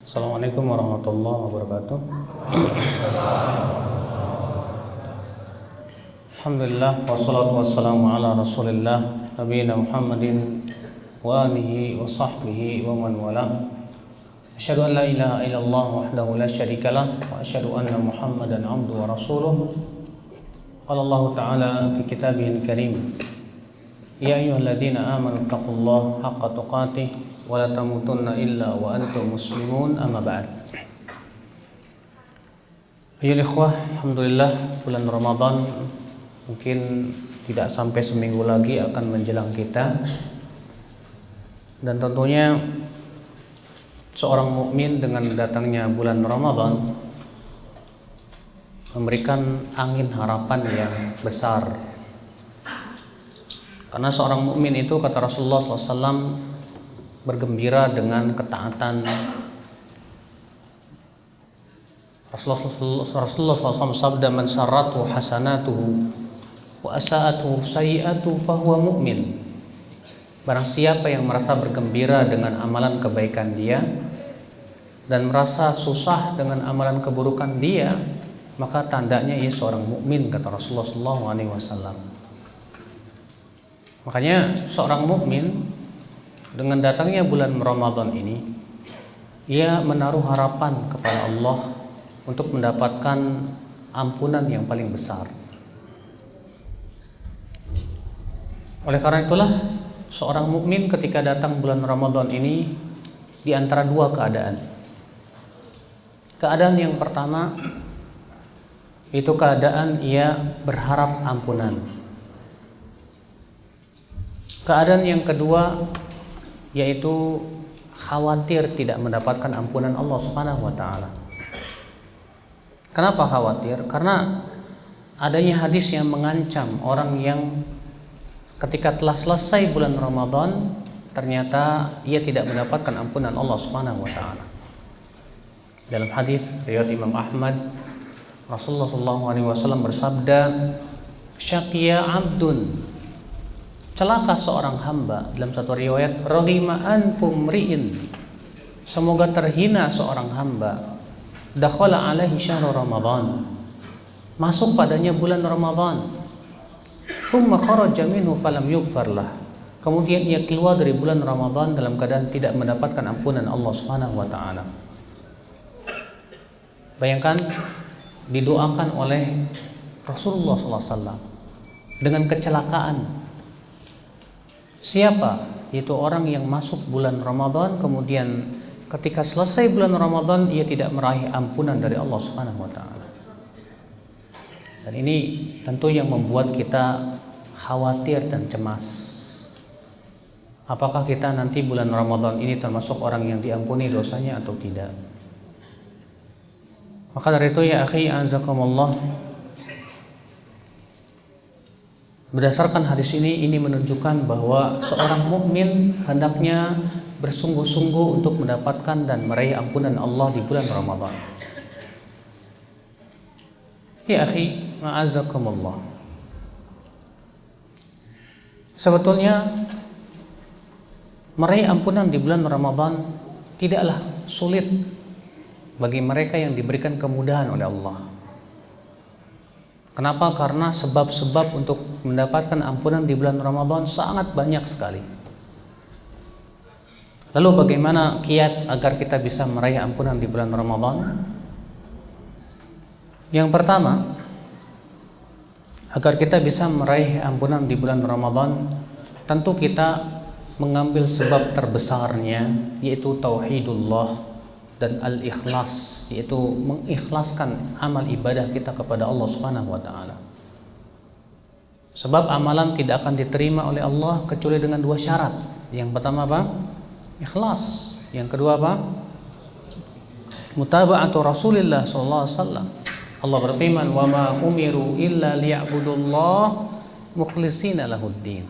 Assalamualaikum warahmatullahi wabarakatuh. Alhamdulillah wassalatu wassalamu ala Rasulillah nabiyina Muhammadin wa alihi wa sahbihi wa man wala. Asyhadu an la ilaha illallah wahdahu la syarikalah wa asyhadu anna Muhammadan abduhu wa rasuluh. Qala Allah Ta'ala fi kitabihil karim, ya ayyuhalladzina amanu taqullaha haqqa tuqatih wa la tamutunna illa wa antum muslimun, amma ba'd. Ayyuhal ikhwah, alhamdulillah bulan Ramadan mungkin tidak sampai seminggu lagi akan menjelang kita, dan tentunya seorang mukmin dengan datangnya bulan Ramadan memberikan angin harapan yang besar. Karena seorang mukmin itu, kata Rasulullah SAW, bergembira dengan ketaatan. Rasulullah SAW sabda, man sarratu hasanatuhu wa asa'atuhu sayi'atuhu fahuwa mu'min. Barang siapa yang merasa bergembira dengan amalan kebaikan dia dan merasa susah dengan amalan keburukan dia, maka tandanya ia seorang mukmin, kata Rasulullah SAW. Makanya seorang mukmin dengan datangnya bulan Ramadan ini, ia menaruh harapan kepada Allah untuk mendapatkan ampunan yang paling besar. Oleh karena itulah seorang mukmin ketika datang bulan Ramadan ini di antara dua keadaan. Keadaan yang pertama itu keadaan ia berharap ampunan. Keadaan yang kedua yaitu khawatir tidak mendapatkan ampunan Allah Subhanahu wa taala. Kenapa khawatir? Karena adanya hadis yang mengancam orang yang ketika telah selesai bulan Ramadan ternyata ia tidak mendapatkan ampunan Allah Subhanahu wa taala. Dalam hadis riwayat Imam Ahmad, Rasulullah SAW bersabda, syaqiya abdun, celaka seorang hamba. Dalam satu riwayat, raghima anfu mri'in, semoga terhina seorang hamba. Dakhala alaihi syahrul Ramadan, masuk padanya bulan Ramadan. Thumma kharaja minhu falam yughfar lah, kemudian ia keluar dari bulan Ramadan dalam keadaan tidak mendapatkan ampunan Allah Subhanahu wa taala. Bayangkan, didoakan oleh Rasulullah SAW dengan kecelakaan. Siapa? Itu orang yang masuk bulan Ramadan kemudian ketika selesai bulan Ramadan ia tidak meraih ampunan dari Allah Subhanahu wa taala. Dan ini tentu yang membuat kita khawatir dan cemas. Apakah kita nanti bulan Ramadan ini termasuk orang yang diampuni dosanya atau tidak? Maka dari itu ya akhi azakumullah, berdasarkan hadis ini menunjukkan bahwa seorang mukmin hendaknya bersungguh-sungguh untuk mendapatkan dan meraih ampunan Allah di bulan Ramadan. Ya akhi azakumullah, sebetulnya meraih ampunan di bulan Ramadan tidaklah sulit bagi mereka yang diberikan kemudahan oleh Allah. Kenapa? Karena sebab-sebab untuk mendapatkan ampunan di bulan Ramadan sangat banyak sekali. Lalu bagaimana kiat agar kita bisa meraih ampunan di bulan Ramadan? Yang pertama, agar kita bisa meraih ampunan di bulan Ramadan, tentu kita mengambil sebab terbesarnya, yaitu tauhidullah dan al-ikhlas, yaitu mengikhlaskan amal ibadah kita kepada Allah Subhanahu wa taala. Sebab amalan tidak akan diterima oleh Allah kecuali dengan dua syarat. Yang pertama apa? Ikhlas. Yang kedua apa? Mutaba'atu Rasulillah sallallahu alaihi wasallam. Allah berfirman, "Wa ma umiru illa liya'budullah mukhlishina lahuddin."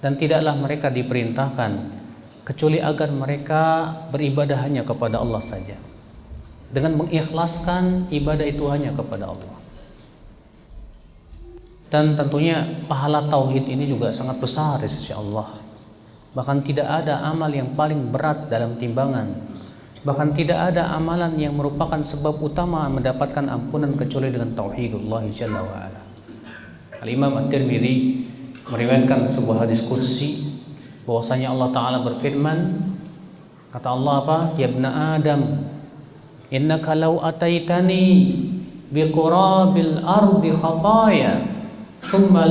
Dan tidaklah mereka diperintahkan kecuali agar mereka beribadah hanya kepada Allah saja, dengan mengikhlaskan ibadah itu hanya kepada Allah. Dan tentunya pahala tauhid ini juga sangat besar di sisi Allah. Bahkan tidak ada amal yang paling berat dalam timbangan Bahkan tidak ada amalan yang merupakan sebab utama mendapatkan ampunan kecuali dengan tauhidullah jalla wa ala. Al-Imam At-Tirmidzi meriwayatkan sebuah hadis qudsi bahwasanya Allah Ta'ala berfirman, kata Allah apa? Ya ibna Adam, innaka law ataitani biqurabil ardi khataya thumma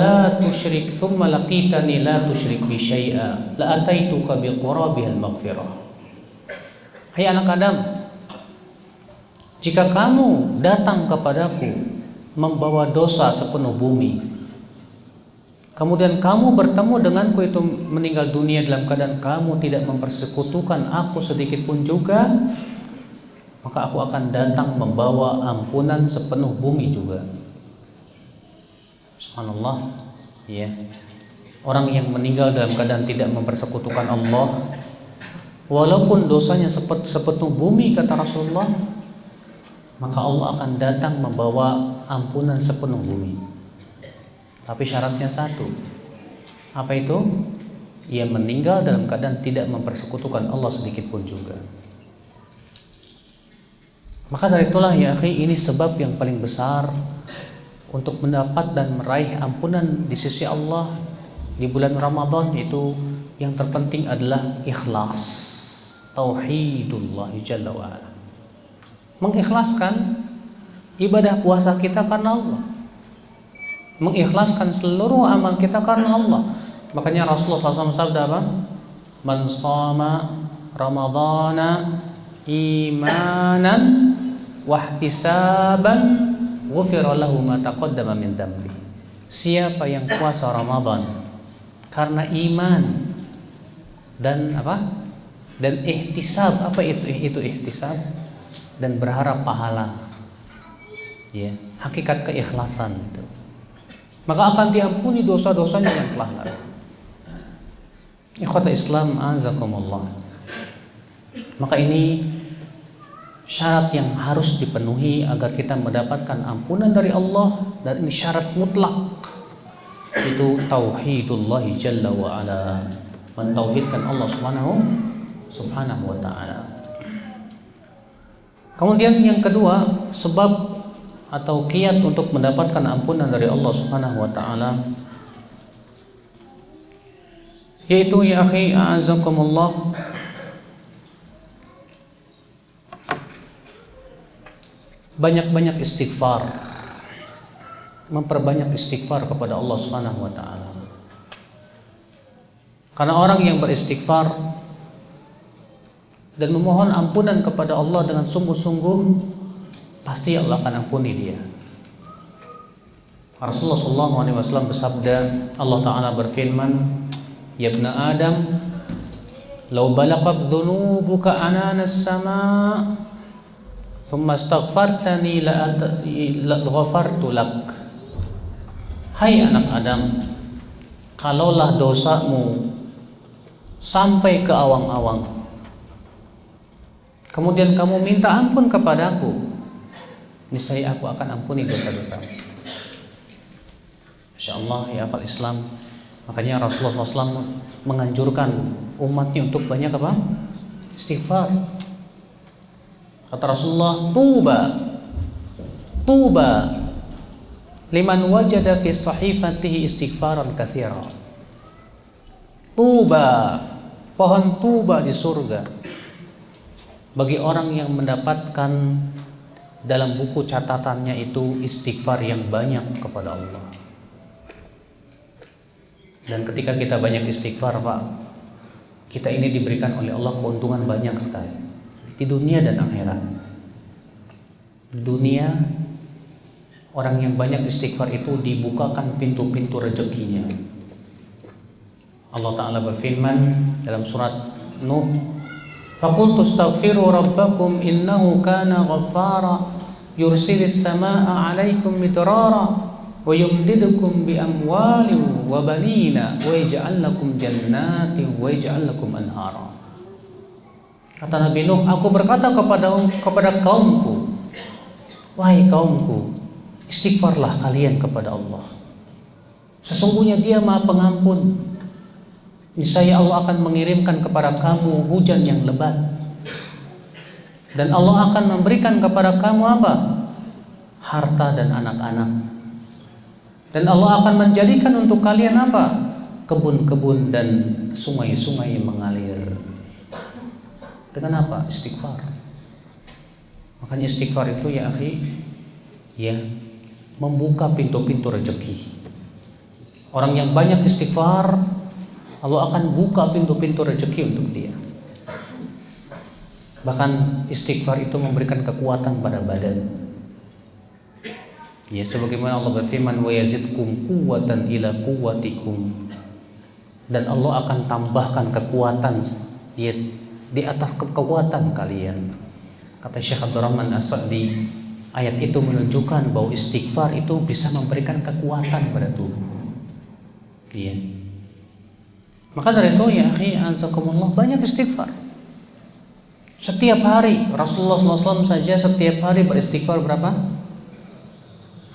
laqitani la tusyrik bi syai'a la ataituka biqurabihal maghfirah. Hai anak Adam, jika kamu datang kepadaku membawa dosa sepenuh bumi, kemudian kamu bertemu denganku itu meninggal dunia dalam keadaan kamu tidak mempersekutukan aku sedikit pun juga, maka aku akan datang membawa ampunan sepenuh bumi juga. Subhanallah, ya. Orang yang meninggal dalam keadaan tidak mempersekutukan Allah, walaupun dosanya sepenuh bumi kata Rasulullah, maka Allah akan datang membawa ampunan sepenuh bumi. Tapi syaratnya satu. Apa itu? Ia meninggal dalam keadaan tidak mempersekutukan Allah sedikit pun juga. Maka dari itulah ya akhi, ini sebab yang paling besar untuk mendapat dan meraih ampunan di sisi Allah di bulan Ramadan. Itu yang terpenting adalah ikhlas, tauhidullah jalla wa ala. Mengikhlaskan ibadah puasa kita karena Allah, mengikhlaskan seluruh amal kita karena Allah. Makanya Rasulullah SAW sabda apa? Man shama ramadhana imanan wahtisaban ghufira lahu ma taqaddama min dambi. Siapa yang puasa Ramadan karena iman dan apa? Dan ihtisab. Apa itu? Itu ihtisab dan berharap pahala. Ya, hakikat keikhlasan itu. Maka akan diampuni dosa-dosanya yang telah lalu. Ikhwata Islam azakumullah. Maka ini syarat yang harus dipenuhi agar kita mendapatkan ampunan dari Allah, dan ini syarat mutlak. Itu tauhidullah jalla wa ala, mentauhidkan Allah subhanahu wa ta'ala. Kemudian yang kedua, sebab atau kiat untuk mendapatkan ampunan dari Allah subhanahu wa ta'ala, yaitu ya akhi a'azakumullah, banyak-banyak istighfar, memperbanyak istighfar kepada Allah subhanahu wa ta'ala. Karena orang yang beristighfar dan memohon ampunan kepada Allah dengan sungguh-sungguh, pasti Allah akan ampuni dia. Rasulullah SAW bersabda, Allah Ta'ala berfirman, Ya ibna Adam, law balaqat dhunubuka ananas sama thumma astaghfartani la ghafartu lak. Hai anak Adam, kalaulah dosamu sampai ke awang-awang, kemudian kamu minta ampun kepadaku, niscaya aku akan ampuni dosa-dosamu. Insyaallah ya akal Islam. Makanya Rasulullah SAW menganjurkan umatnya untuk banyak apa? Istighfar. Kata Rasulullah, tuba liman wajada fi sahifatihi istighfaran katsira. Tuba, pohon tuba di surga bagi orang yang mendapatkan dalam buku catatannya itu istighfar yang banyak kepada Allah. Dan ketika kita banyak istighfar, Pak, kita ini diberikan oleh Allah keuntungan banyak sekali di dunia dan akhirat. Dunia, orang yang banyak istighfar itu dibukakan pintu-pintu rezekinya. Allah Ta'ala berfirman dalam surat Nuh, faqultu astaghfiru rabbakum innahu kana ghaffara yursilis samaa'a 'alaikum midrara wa yumdidukum bi amwalin wa banina wa yaj'al lakum jannatin wa yaj'al lakum anhara. Kata Nabi Nuh, aku berkata kepada kaumku, wahai kaumku, istighfarlah kalian kepada Allah. Sesungguhnya Dia Maha Pengampun. Niscaya Allah akan mengirimkan kepada kamu hujan yang lebat, Dan Allah akan memberikan kepada kamu apa? Harta dan anak-anak. Dan Allah akan menjadikan untuk kalian apa? Kebun-kebun dan sungai-sungai yang mengalir. Dengan apa? Istighfar. Makanya istighfar itu ya akhi, ya, membuka pintu-pintu rezeki. Orang yang banyak istighfar, Allah akan buka pintu-pintu rezeki untuk dia. Bahkan istighfar itu memberikan kekuatan pada badan. Ya, sebagaimana Allah berfirman, wa yazidkum quwwatan ila quwwatikum. Dan Allah akan tambahkan kekuatan, ya, di atas kekuatan kalian. Kata Syekh Abdurrahman As-Sa'di, ayat itu menunjukkan bahwa istighfar itu bisa memberikan kekuatan pada tubuh. Iya. Maka dari itu ya akhi azakumullah, banyak istighfar. Setiap hari Rasulullah SAW saja setiap hari beristighfar berapa?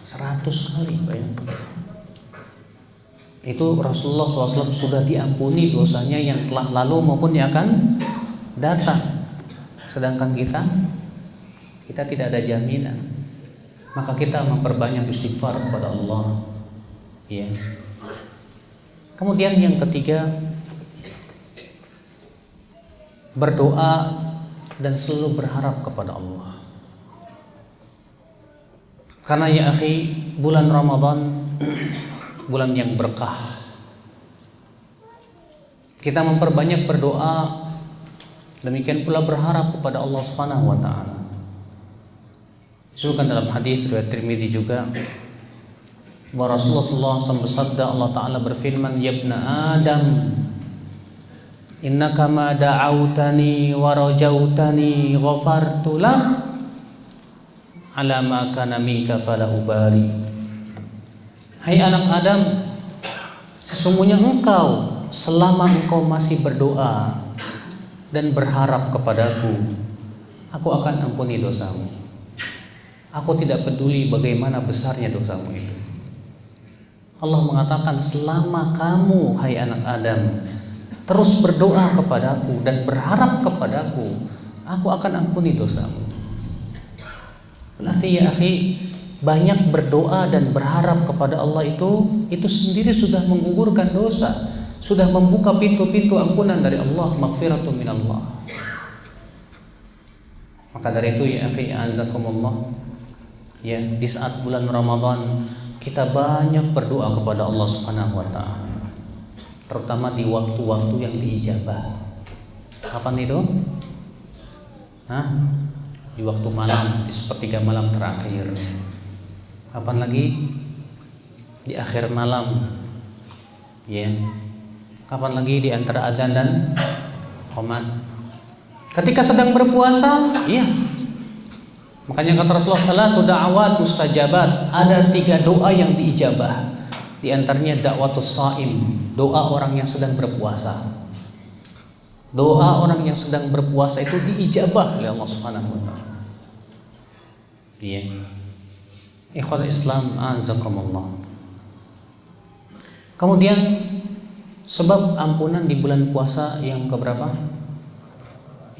100 kali, bayangkan. Itu Rasulullah SAW sudah diampuni dosanya yang telah lalu maupun yang akan datang. Sedangkan kita tidak ada jaminan. Maka kita memperbanyak istighfar kepada Allah. Ya. Kemudian yang ketiga, berdoa dan selalu berharap kepada Allah. Karena ya akhi, bulan Ramadan bulan yang berkah. Kita memperbanyak berdoa, demikian pula berharap kepada Allah Subhanahu wa taala. Disebutkan dalam hadis riwayat Tirmidzi juga bahwa Rasulullah SAW bersabda, Allah taala berfirman, ya ibna Adam, innaka ma da'autani wa rajautani ghafartu lak ala ma kana minka fala ubali. Hai anak Adam, sesungguhnya engkau selama engkau masih berdoa dan berharap kepadaku, aku akan ampuni dosamu. Aku tidak peduli bagaimana besarnya dosamu itu. Allah mengatakan, selama kamu hai anak Adam terus berdoa kepadaku dan berharap kepadaku, aku akan ampuni dosamu. Berarti ya akhi, banyak berdoa dan berharap kepada Allah itu sendiri sudah menggugurkan dosa, sudah membuka pintu-pintu ampunan dari Allah, maghfiratun minallah. Maka dari itu ya akhi azakumullah, ya, di saat bulan Ramadan kita banyak berdoa kepada Allah Subhanahu wa taala. Terutama di waktu-waktu yang diijabah. Kapan itu? Di waktu malam, di sepertiga malam terakhir. Kapan lagi? Di akhir malam. Ya. Kapan lagi? Di antara adzan dan qomat. Ketika sedang berpuasa, iya. Makanya kata Rasulullah, salatu da'awat mustajabat, ada 3 doa yang diijabah. Di antaranya da'watus shaim, doa orang yang sedang berpuasa. Doa orang yang sedang berpuasa itu diijabah oleh Allah Subhanahu wa taala. Iya. Ikhwan Islam azakumullah. Kemudian sebab ampunan di bulan puasa yang keberapa?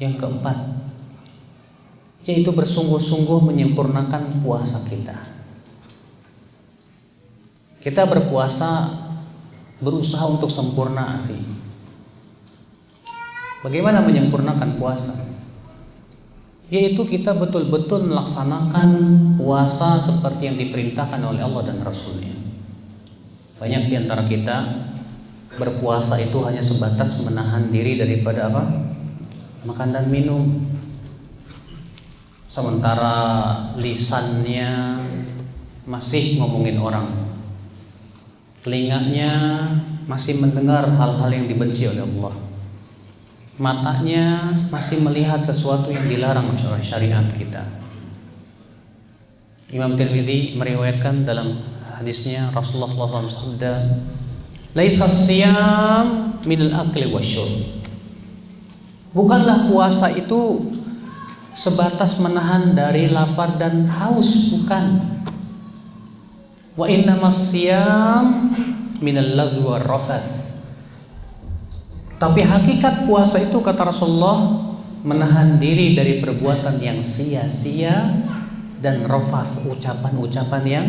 Yang keempat, yaitu bersungguh-sungguh menyempurnakan puasa kita. Kita berpuasa berusaha untuk sempurna, akhi. Bagaimana menyempurnakan puasa? Yaitu kita betul-betul melaksanakan puasa seperti yang diperintahkan oleh Allah dan Rasulnya. Banyak di antara kita berpuasa itu hanya sebatas menahan diri daripada apa? Makan dan minum. Sementara lisannya masih ngomongin orang, telinganya masih mendengar hal-hal yang dibenci oleh Allah, matanya masih melihat sesuatu yang dilarang oleh syariat kita. Imam Tirmidzi meriwayatkan dalam hadisnya Rasulullah SAW bersabda, laisa siyam minal akli wasyurb. Bukanlah puasa itu sebatas menahan dari lapar dan haus, bukan. Wa innamas siyam minal lagwi war rafath. Tapi hakikat puasa itu kata Rasulullah menahan diri dari perbuatan yang sia-sia dan rafath, ucapan-ucapan yang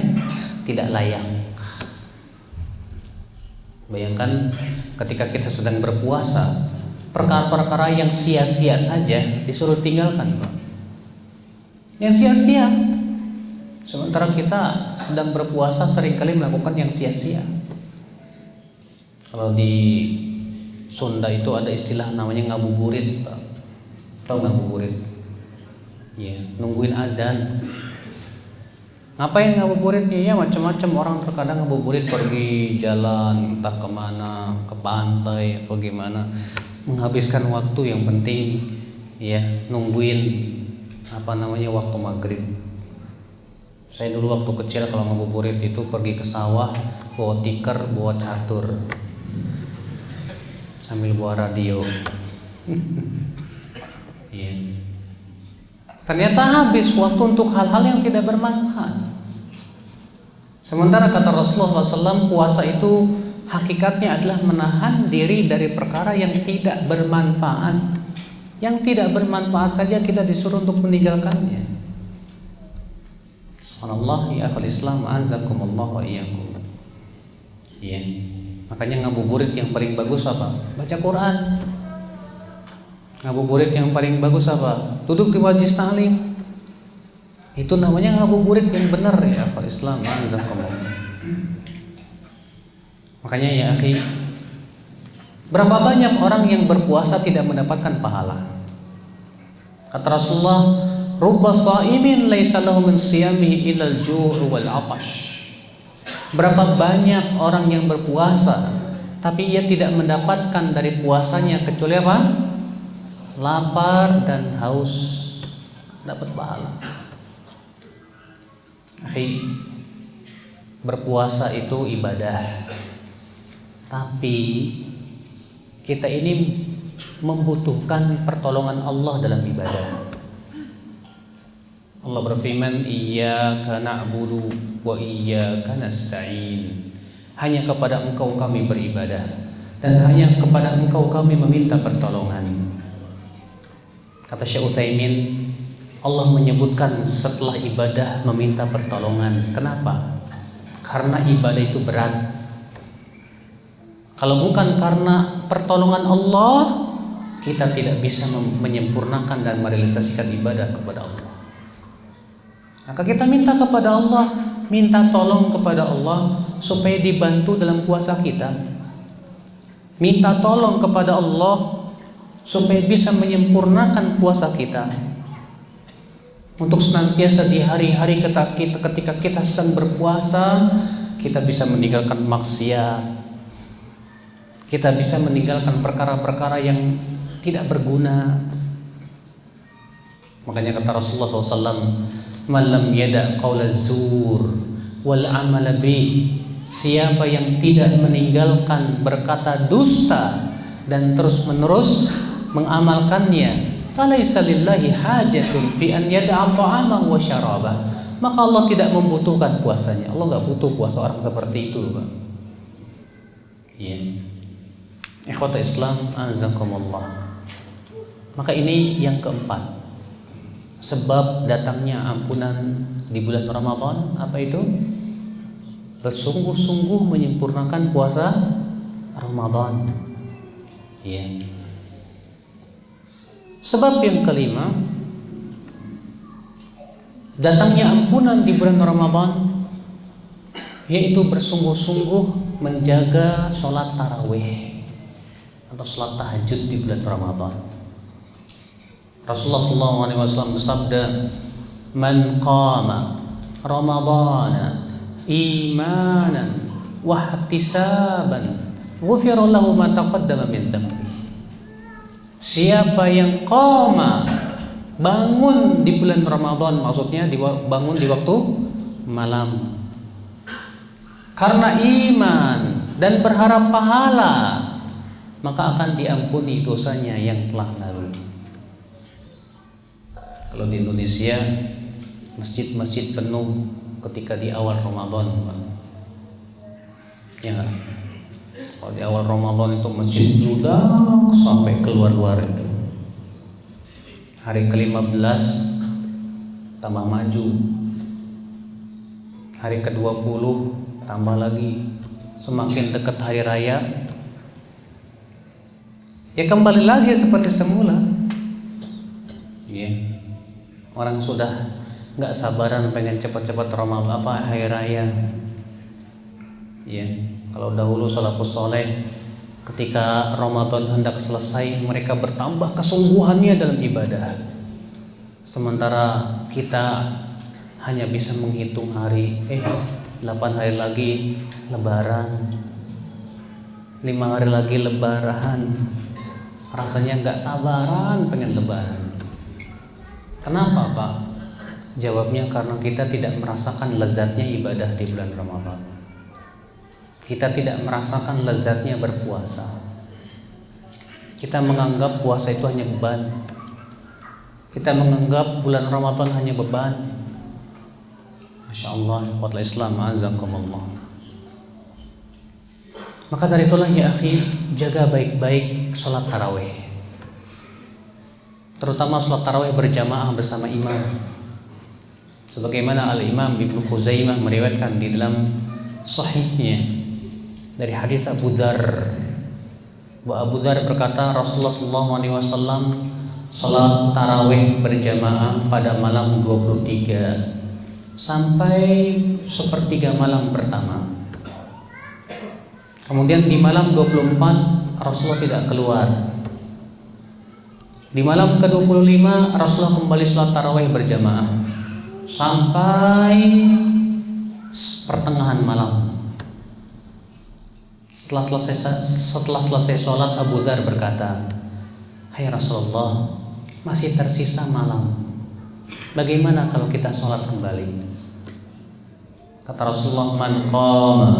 tidak layak. Bayangkan ketika kita sedang berpuasa, perkara-perkara yang sia-sia saja disuruh tinggalkan, Pak. Yang sia-sia. Sementara kita sedang berpuasa seringkali melakukan yang sia-sia. Kalau di Sunda itu ada istilah namanya ngabuburit, Pak. Tahu ngabuburit? Ya, nungguin azan. Ngapain ngabuburitnya? Ya macam-macam orang terkadang ngabuburit pergi jalan entah kemana, ke pantai atau gimana, menghabiskan waktu yang penting ya nungguin waktu maghrib. Saya dulu waktu kecil kalau ngabuburit itu pergi ke sawah bawa tikar, bawa catur sambil bawa radio. Ya. Ternyata habis waktu untuk hal-hal yang tidak bermanfaat. Sementara kata Rasulullah SAW, puasa itu hakikatnya adalah menahan diri dari perkara yang tidak bermanfaat. Yang tidak bermanfaat saja kita disuruh untuk meninggalkannya. Subhanallah, ya akhul Islam, azakumullah wa iyyakum. Ya. Makanya ngabuburit yang paling bagus apa? Baca Quran. Ngabuburit yang paling bagus apa? Duduk di majlis ta'lim. Itu namanya ngabuburit yang benar ya akhul Islam, azakumullah. Makanya ya akhi, berapa banyak orang yang berpuasa tidak mendapatkan pahala? Kata Rasulullah, rubba sha'imin laisa lahu min siyamihi illa al-ju' wal 'atash. Berapa banyak orang yang berpuasa tapi ia tidak mendapatkan dari puasanya kecuali apa? Lapar dan haus. Dapat pahala. Akhi, berpuasa itu ibadah. Tapi kita ini membutuhkan pertolongan Allah dalam ibadah. Allah berfirman, iyyaka na'budu wa iyyaka nasta'in. Hanya kepada Engkau kami beribadah dan hanya kepada Engkau kami meminta pertolongan. Kata Syekh Utsaimin, Allah menyebutkan setelah ibadah meminta pertolongan. Kenapa? Karena ibadah itu berat. Kalau bukan karena pertolongan Allah, kita tidak bisa menyempurnakan dan merealisasikan ibadah kepada Allah. Maka kita minta kepada Allah, minta tolong kepada Allah supaya dibantu dalam puasa kita. Minta tolong kepada Allah supaya bisa menyempurnakan puasa kita. Untuk senantiasa di hari-hari ketika kita sedang berpuasa, kita bisa meninggalkan maksiat. Kita bisa meninggalkan perkara-perkara yang tidak berguna. Makanya kata Rasulullah SAW, man lam yada' qaula zur wal amala bih. Siapa yang tidak meninggalkan berkata dusta dan terus-menerus mengamalkannya, falaisa lillahi hajatun fi an yada'a ta'ama wa syaraba. Maka Allah tidak membutuhkan puasanya. Allah enggak butuh puasa orang seperti itu, Pak. Iya. Ikhwata Islam, azakumullah. Maka ini yang keempat, sebab datangnya ampunan di bulan Ramadan, apa itu? Bersungguh-sungguh menyempurnakan puasa Ramadan. Ya. Sebab yang kelima, datangnya ampunan di bulan Ramadan, yaitu bersungguh-sungguh menjaga sholat tarawih atau sholat tahajud di bulan Ramadan. Rasulullah SAW bersabda, man qama Ramadana imanan wa ihtisaban ghufira lahu ma taqaddama min dhanbi. Siapa yang qama, bangun di bulan Ramadan, maksudnya bangun di waktu malam, karena iman dan berharap pahala, maka akan diampuni dosanya yang telah lalu. Kalau di Indonesia masjid-masjid penuh ketika di awal Ramadan, ya, kalau di awal Ramadan itu masjid sudah sampai keluar-luar itu. Hari ke-15 tambah maju. Hari ke-20 tambah lagi. Semakin dekat hari raya, ya kembali lagi seperti semula. Ya. Orang sudah nggak sabaran pengen cepat-cepat Ramadan hari raya. Ya. Kalau dahulu salafus saleh ketika Ramadan hendak selesai, mereka bertambah kesungguhannya dalam ibadah. Sementara kita hanya bisa menghitung hari. 8 hari lagi Lebaran, 5 hari lagi Lebaran. Rasanya nggak sabaran pengen Lebaran. Kenapa, Pak? Jawabnya karena kita tidak merasakan lezatnya ibadah di bulan Ramadan. Kita tidak merasakan lezatnya berpuasa. Kita menganggap puasa itu hanya beban. Kita menganggap bulan Ramadan hanya beban. Masya Allah, ikhwatul Islam, azakumullah. Maka dari itulah ya akhi, jaga baik-baik sholat tarawih. Terutama sholat tarawih berjamaah bersama imam. Sebagaimana Al-Imam Ibnu Khuzaimah meriwayatkan di dalam sahihnya dari hadis Abu Dzar. Abu Dzar berkata, Rasulullah SAW sholat tarawih berjamaah pada malam 23 sampai sepertiga malam pertama. Kemudian di malam 24 Rasulullah tidak keluar. Di malam ke-25 Rasulullah kembali sholat tarawih berjamaah sampai pertengahan malam. Setelah selesai sholat, Abu Dzar berkata, "Hai Rasulullah, masih tersisa malam. Bagaimana kalau kita sholat kembali?" Kata Rasulullah, "Man qama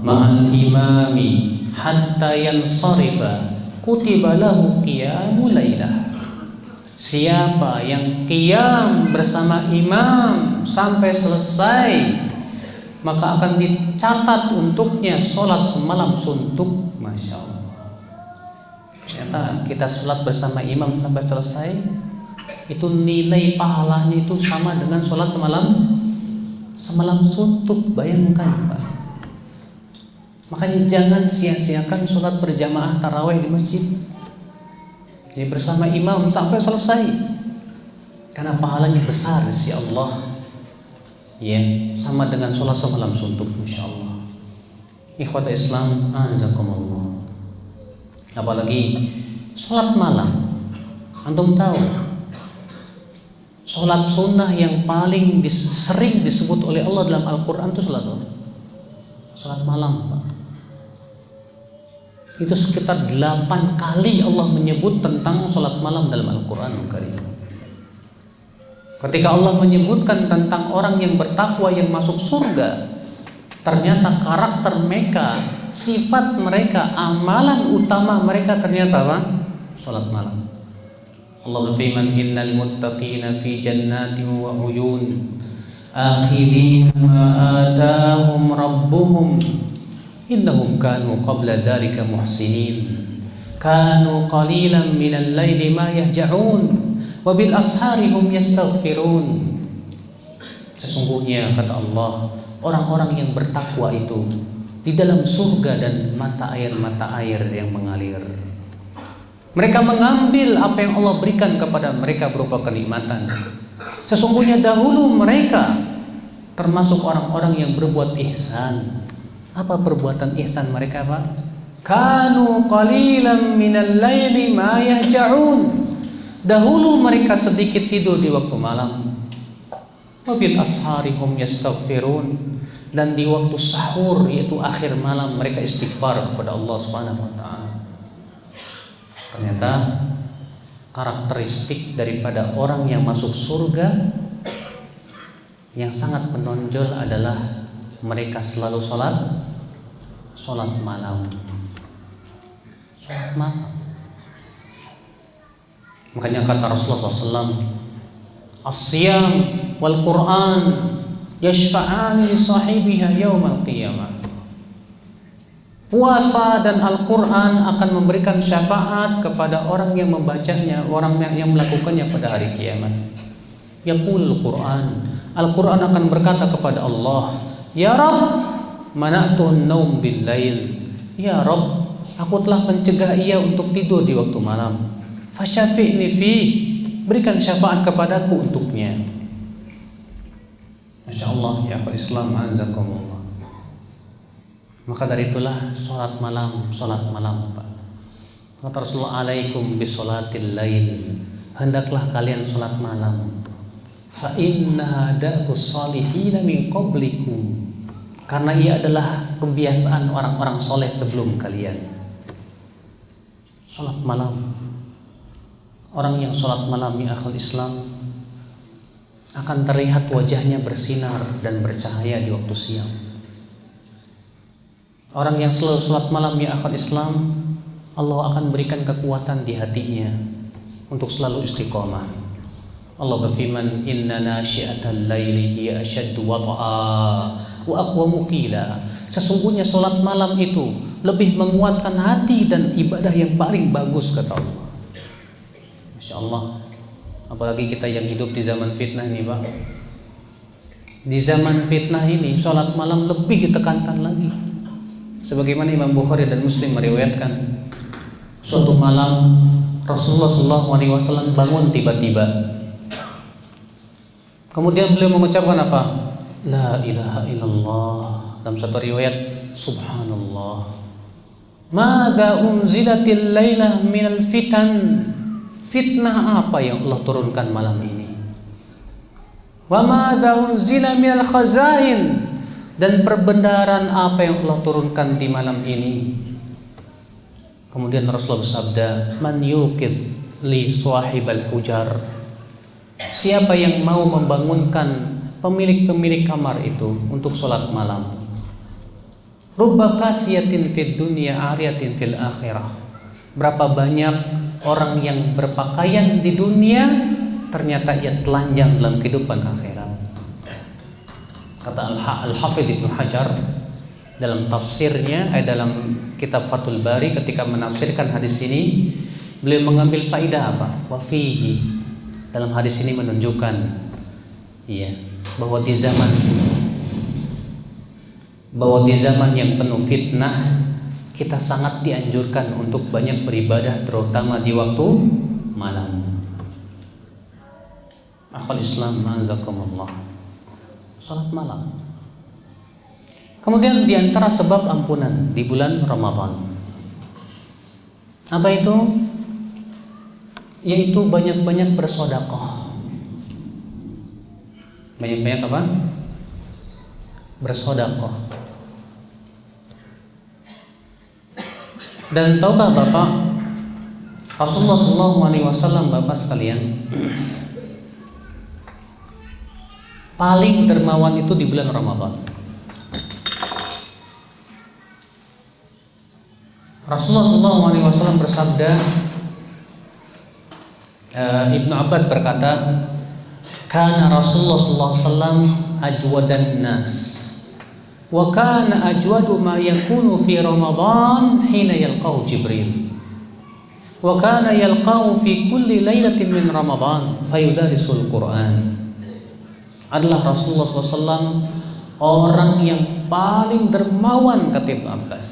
ma'al imami hatta yansarifa kutiba lahu qiyamul lailah." Siapa yang qiyam bersama imam sampai selesai, maka akan dicatat untuknya sholat semalam suntuk. Masya Allah. Ternyata kita sholat bersama imam sampai selesai, itu nilai pahalanya itu sama dengan sholat semalam suntuk. Bayangkan, Pak. Makanya jangan sia-siakan sholat berjamaah tarawih di masjid. Ini bersama imam sampai selesai, karena pahalanya besar si Allah. Ya, sama dengan sholat semalam suntuk, insya Allah. Ikhwata Islam, azakumullah. Apalagi sholat malam. Antum tahu, sholat sunnah yang paling sering disebut oleh Allah dalam Al-Quran itu sholat apa? Sholat malam, Pak. Itu sekitar 8 kali Allah menyebut tentang sholat malam dalam Al-Quran Al-Karim. Ketika Allah menyebutkan tentang orang yang bertakwa yang masuk surga, ternyata karakter mereka, sifat mereka, amalan utama mereka ternyata apa? Sholat malam. Allah berfirman, "Innal muttaqina fi jannatin wa uyun, akhidina ma atahum rabbuhum, innahum kanu qabla dzalika muhsinin, kanu qalilan minal laili ma yahja'un, wa bil ashari hum yastaghfirun." Sesungguhnya kata Allah, orang-orang yang bertakwa itu di dalam surga dan mata air yang mengalir. Mereka mengambil apa yang Allah berikan kepada mereka berupa kenikmatan. Sesungguhnya dahulu mereka termasuk orang-orang yang berbuat ihsan. Apa perbuatan ihsan mereka, Pak? Kanu qalilan minal laili ma yahja'un. Dahulu mereka sedikit tidur di waktu malam. Wa bil ashari hum yastaghfirun. Dan di waktu sahur, yaitu akhir malam, mereka istighfar kepada Allah Subhanahu wa taala. Ternyata karakteristik daripada orang yang masuk surga yang sangat menonjol adalah mereka selalu sholat malam. Sholat malam. Makanya kata Rasulullah SAW, "As-siyam wal Qur'an yashfa'ani li sahibiha yaumal qiyamah." Puasa dan Al-Quran akan memberikan syafaat kepada orang yang membacanya, orang yang melakukannya pada hari kiamat. Yaqul Quran, Al-Quran akan berkata kepada Allah, Ya Rabb, mana'tuhun naum bil lail. Ya Rabb, aku telah mencegah ia untuk tidur di waktu malam. Fasyafi'ni fih, berikan syafaat kepadaku untuknya. Masya Allah, ya akhwat Islam, azakumullah. Maka dari itulah sholat malam Pak. Kata Rasulullah, alaikum bisolatil lail, hendaklah kalian sholat malam. Fa inna da'bus salihina min qablikum, karena ia adalah kebiasaan orang-orang soleh sebelum kalian. Sholat malam, orang yang sholat malam ya akhwat Islam akan terlihat wajahnya bersinar dan bercahaya di waktu siang. Orang yang selalu sholat malam ya akhwat Islam, Allah akan berikan kekuatan di hatinya untuk selalu istiqomah. Allah berfirman, Inna nasyi'atal laili hiya asyaddu wat'a wa aqwamu qila. Sesungguhnya sholat malam itu lebih menguatkan hati dan ibadah yang paling bagus, kata Allah. Masya Allah. Apalagi kita yang hidup di zaman fitnah ini Pak. Di zaman fitnah ini sholat malam lebih ditekankan lagi. Sebagaimana Imam Bukhari dan Muslim meriwayatkan, suatu malam Rasulullah SAW bangun tiba-tiba. Kemudian beliau mengucapkan apa? La ilaha illallah. Dalam satu riwayat, Subhanallah. Mada unzilatil lailah minal fitan. Fitnah apa yang Allah turunkan malam ini? Wa mada unzila minal khazain. Dan perbendaharaan apa yang Allah turunkan di malam ini? Kemudian Rasulullah bersabda, Man yuqid li sahibal hujar. Siapa yang mau membangunkan pemilik-pemilik kamar itu untuk sholat malam? Rubba kasiyatin fid dunya ariyatin fil akhirah. Berapa banyak orang yang berpakaian di dunia ternyata ia telanjang dalam kehidupan akhirat. Kata Al-Hafidh Ibnu Hajar dalam tafsirnya, dalam kitab Fathul Bari, ketika menafsirkan hadis ini, beliau mengambil faidah apa? Wa fihi, dalam hadis ini menunjukkan bahwa di zaman yang penuh fitnah, kita sangat dianjurkan untuk banyak beribadah, terutama di waktu malam. Akhwal Islam, azakumullah. Salat malam. Kemudian diantara sebab ampunan di bulan Ramadan, apa itu? Yaitu banyak-banyak bersedekah. Banyak-banyak apa? Bersedekah. Dan tahukah Bapak, Rasulullah SAW, Bapak sekalian, paling dermawan itu di bulan Ramadan. Rasulullah SAW bersabda, Ibnu Abbas berkata, Kana Rasulullah SAW ajwadan nas, wa kana ajwadu ma yakunu fi Ramadan hina yalqahu Jibril, wa kana yalqahu fi kulli lailatin min Ramadan fayudarisul Quran. Adalah Rasulullah SAW orang yang paling dermawan, kata Ibnu Abbas.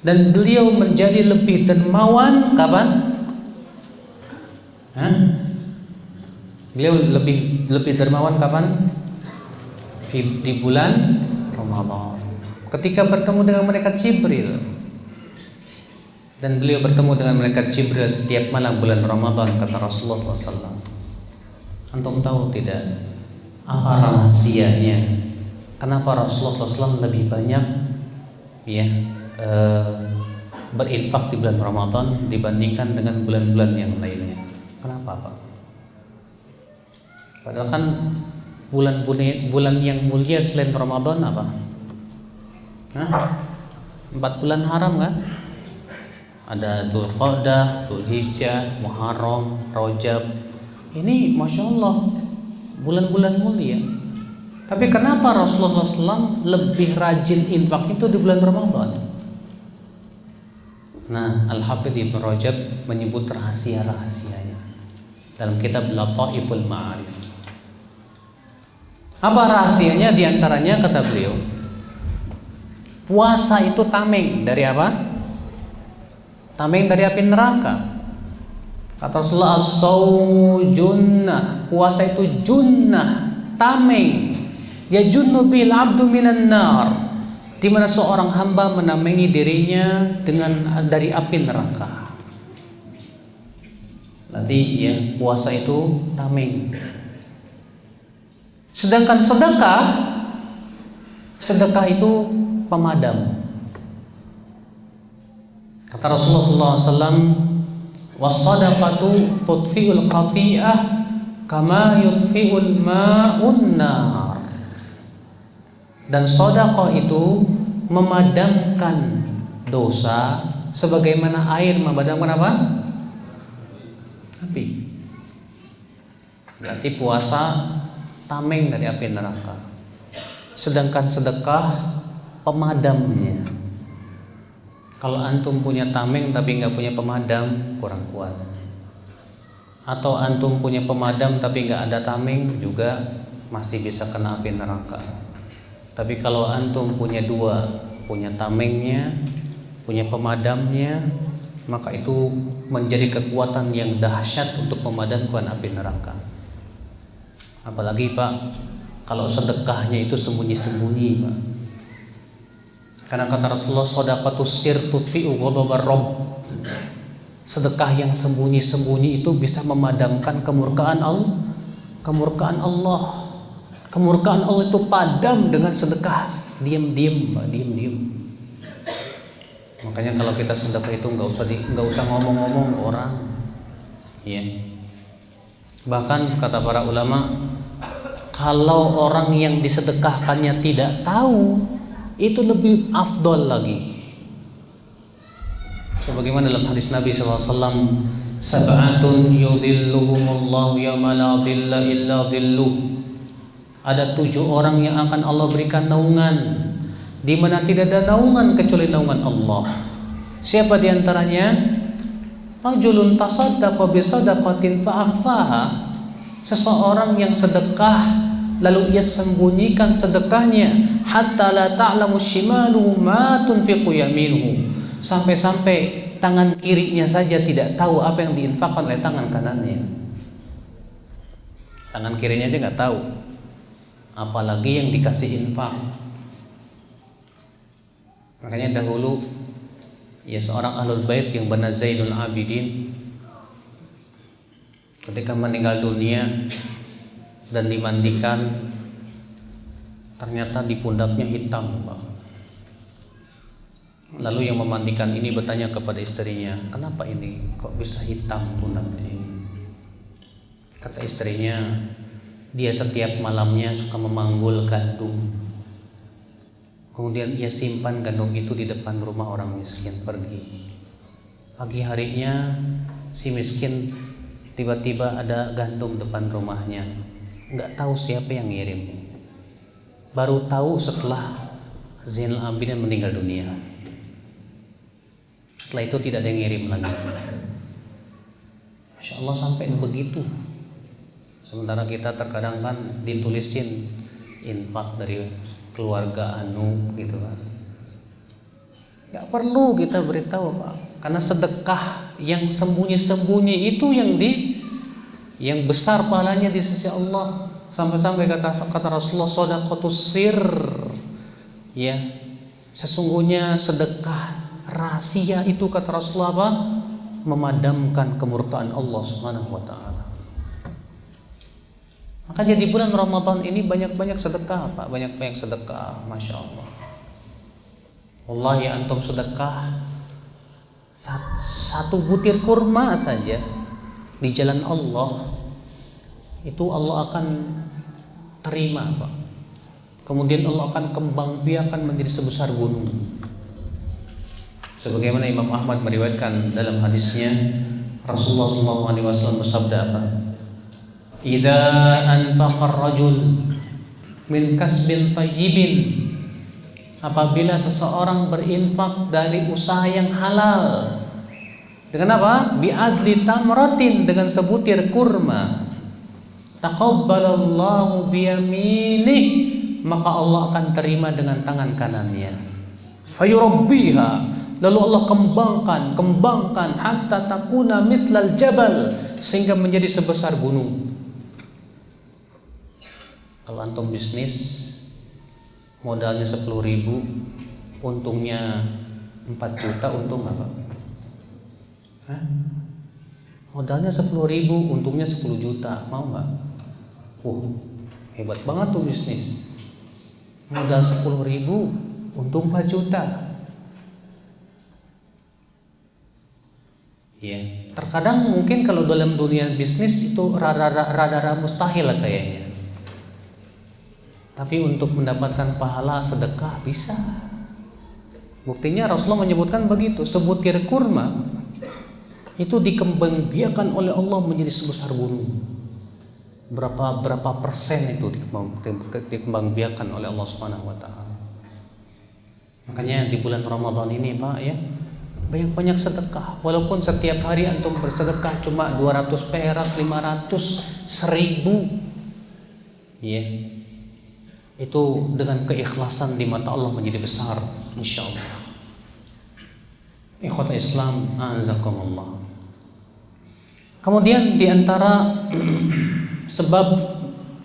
Dan beliau menjadi lebih dermawan kapan? Beliau lebih dermawan kapan? Di bulan Ramadan. Ketika bertemu dengan malaikat Jibril. Dan beliau bertemu dengan malaikat Jibril setiap malam bulan Ramadan, kata Rasulullah SAW. Antum tahu tidak apa rahasianya? Kenapa Rasulullah SAW lebih banyak berinfak di bulan Ramadan dibandingkan dengan bulan-bulan yang lainnya? Kenapa Pak? Padahal kan bulan yang mulia selain Ramadan apa? 4 bulan haram kan? Ada Dzulqa'dah, Dzulhijjah, Muharram, Rajab. Ini Masya Allah bulan-bulan mulia. Tapi kenapa Rasulullah SAW lebih rajin infak itu di bulan Ramadan? Nah, Al-Hafidz Ibnu Rajab menyebut rahasia-rahasianya dalam kitab Lataiful Ma'arif. Apa rahasianya? Di antaranya kata beliau, puasa itu tameng dari apa? Tameng dari api neraka. Kata Rasulullah, as-shaumu junnah, puasa itu junnah, tameng. Ya junnu bil abdu minan nar, di mana seorang hamba menamengi dirinya dengan dari api neraka. Nanti ya, puasa itu tameng. Sedangkan sedekah itu pemadam. Kata Rasulullah SAW, was-sadaqatu tudfi'ul khati'ah kama yudfi'ul ma'un nar. Dan sedekah itu memadamkan dosa sebagaimana air memadamkan apa? Api. Berarti puasa tameng dari api neraka. Sedangkan sedekah pemadamnya. Kalau antum punya tameng tapi nggak punya pemadam, kurang kuat. Atau antum punya pemadam tapi nggak ada tameng, juga masih bisa kena api neraka. Tapi kalau antum punya dua, punya tamengnya, punya pemadamnya, maka itu menjadi kekuatan yang dahsyat untuk memadamkan api neraka. Apalagi Pak, kalau sedekahnya itu sembunyi-sembunyi Pak. Karena kata Rasulullah, shadaqatus sir tudfi'u ghadabar rabb. Sedekah yang sembunyi-sembunyi itu bisa memadamkan kemurkaan Allah. Kemurkaan Allah itu padam dengan sedekah, diam-diam Pak, diam-diam. Makanya kalau kita sedekah itu nggak usah ngomong-ngomong ke orang, ya. Bahkan kata para ulama, kalau orang yang disedekahkannya tidak tahu, itu lebih afdol lagi. Sebagaimana dalam hadis Nabi SAW, sab'atun yudhilluhumullahu yawma la dhilla illa dhilluh. Ada 7 orang yang akan Allah berikan naungan, di mana tidak ada naungan kecuali naungan Allah. Siapa di antaranya? Rajulun tasaddaqa bi sadaqatin fa akhfaha. Seseorang yang sedekah lalu ia sembunyikan sedekahnya, hatta la ta'lamu shimaluhu ma tunfiqu yaminuhu. Sampai-sampai tangan kirinya saja tidak tahu apa yang diinfakkan oleh tangan kanannya. Tangan kirinya aja nggak tahu, apalagi yang dikasih infak. Makanya dahulu ya seorang ahlul bait yang bernama Zainul Abidin, ketika meninggal dunia dan dimandikan, ternyata di pundaknya hitam Pak. Lalu yang memandikan ini bertanya kepada istrinya, kenapa ini kok bisa hitam pundaknya ini? Kata istrinya, dia setiap malamnya suka memanggul gandum, kemudian ia simpan gandum itu di depan rumah orang miskin pergi. Pagi harinya si miskin tiba-tiba ada gandum depan rumahnya, nggak tahu siapa yang ngirim. Baru tahu setelah Zainul Abidin meninggal dunia. Setelah itu tidak ada yang ngirim lagi. Masya Allah, sampai begitu. Sementara kita terkadang kan ditulisin infak dari keluarga anu gitu kan. Gak perlu kita beritahu Pak, karena sedekah yang sembunyi-sembunyi itu yang besar pahalanya di sisi Allah. Sampai-sampai kata Rasulullah, shadaqatus sir, ya, sesungguhnya sedekah rahasia itu kata Rasulullah apa? Memadamkan kemurkaan Allah Subhanahu wa taala. Makanya di bulan Ramadan ini banyak-banyak sedekah Pak, banyak-banyak sedekah, Masya Allah. Wallahi antum sedekah satu butir kurma saja di jalan Allah, itu Allah akan terima Pak. Kemudian Allah akan kembang biakan menjadi sebesar gunung. Sebagaimana Imam Ahmad meriwayatkan dalam hadisnya, Rasulullah SAW bersabda apa? Idza anfaqa ar-rajul min kasbin tayyibin, apabila seseorang berinfak dari usaha yang halal, Dengan apa? Bi'adli tamratin, dengan sebutir kurma. Taqabbalallahu biyaminih, maka Allah akan terima dengan tangan kanannya. Fayurabbiha, lalu Allah kembangkan hatta takuna mithlal jabal, sehingga menjadi sebesar gunung. Kalau antum bisnis modalnya 10.000, untungnya 4 juta, untung apa? Modalnya 10.000, untungnya 10 juta, mau nggak? Hebat banget tuh bisnis. Modal 10.000, untung 4 juta. Ya, terkadang mungkin kalau dalam dunia bisnis itu rada mustahil lah kayaknya. Tapi untuk mendapatkan pahala sedekah bisa. Buktinya Rasulullah menyebutkan begitu, sebutir kurma itu dikembangbiakan oleh Allah menjadi sebesar gunung. Berapa persen itu dikembangbiakan oleh Allah Subhanahu wa taala. Makanya di bulan Ramadan ini, Pak, ya, banyak-banyak sedekah. Walaupun setiap hari antum bersedekah cuma 200 perak, 500, 1000, ya. Itu dengan keikhlasan di mata Allah menjadi besar, insyaallah. Ikhwat Islam, azakumullah. Kemudian di antara sebab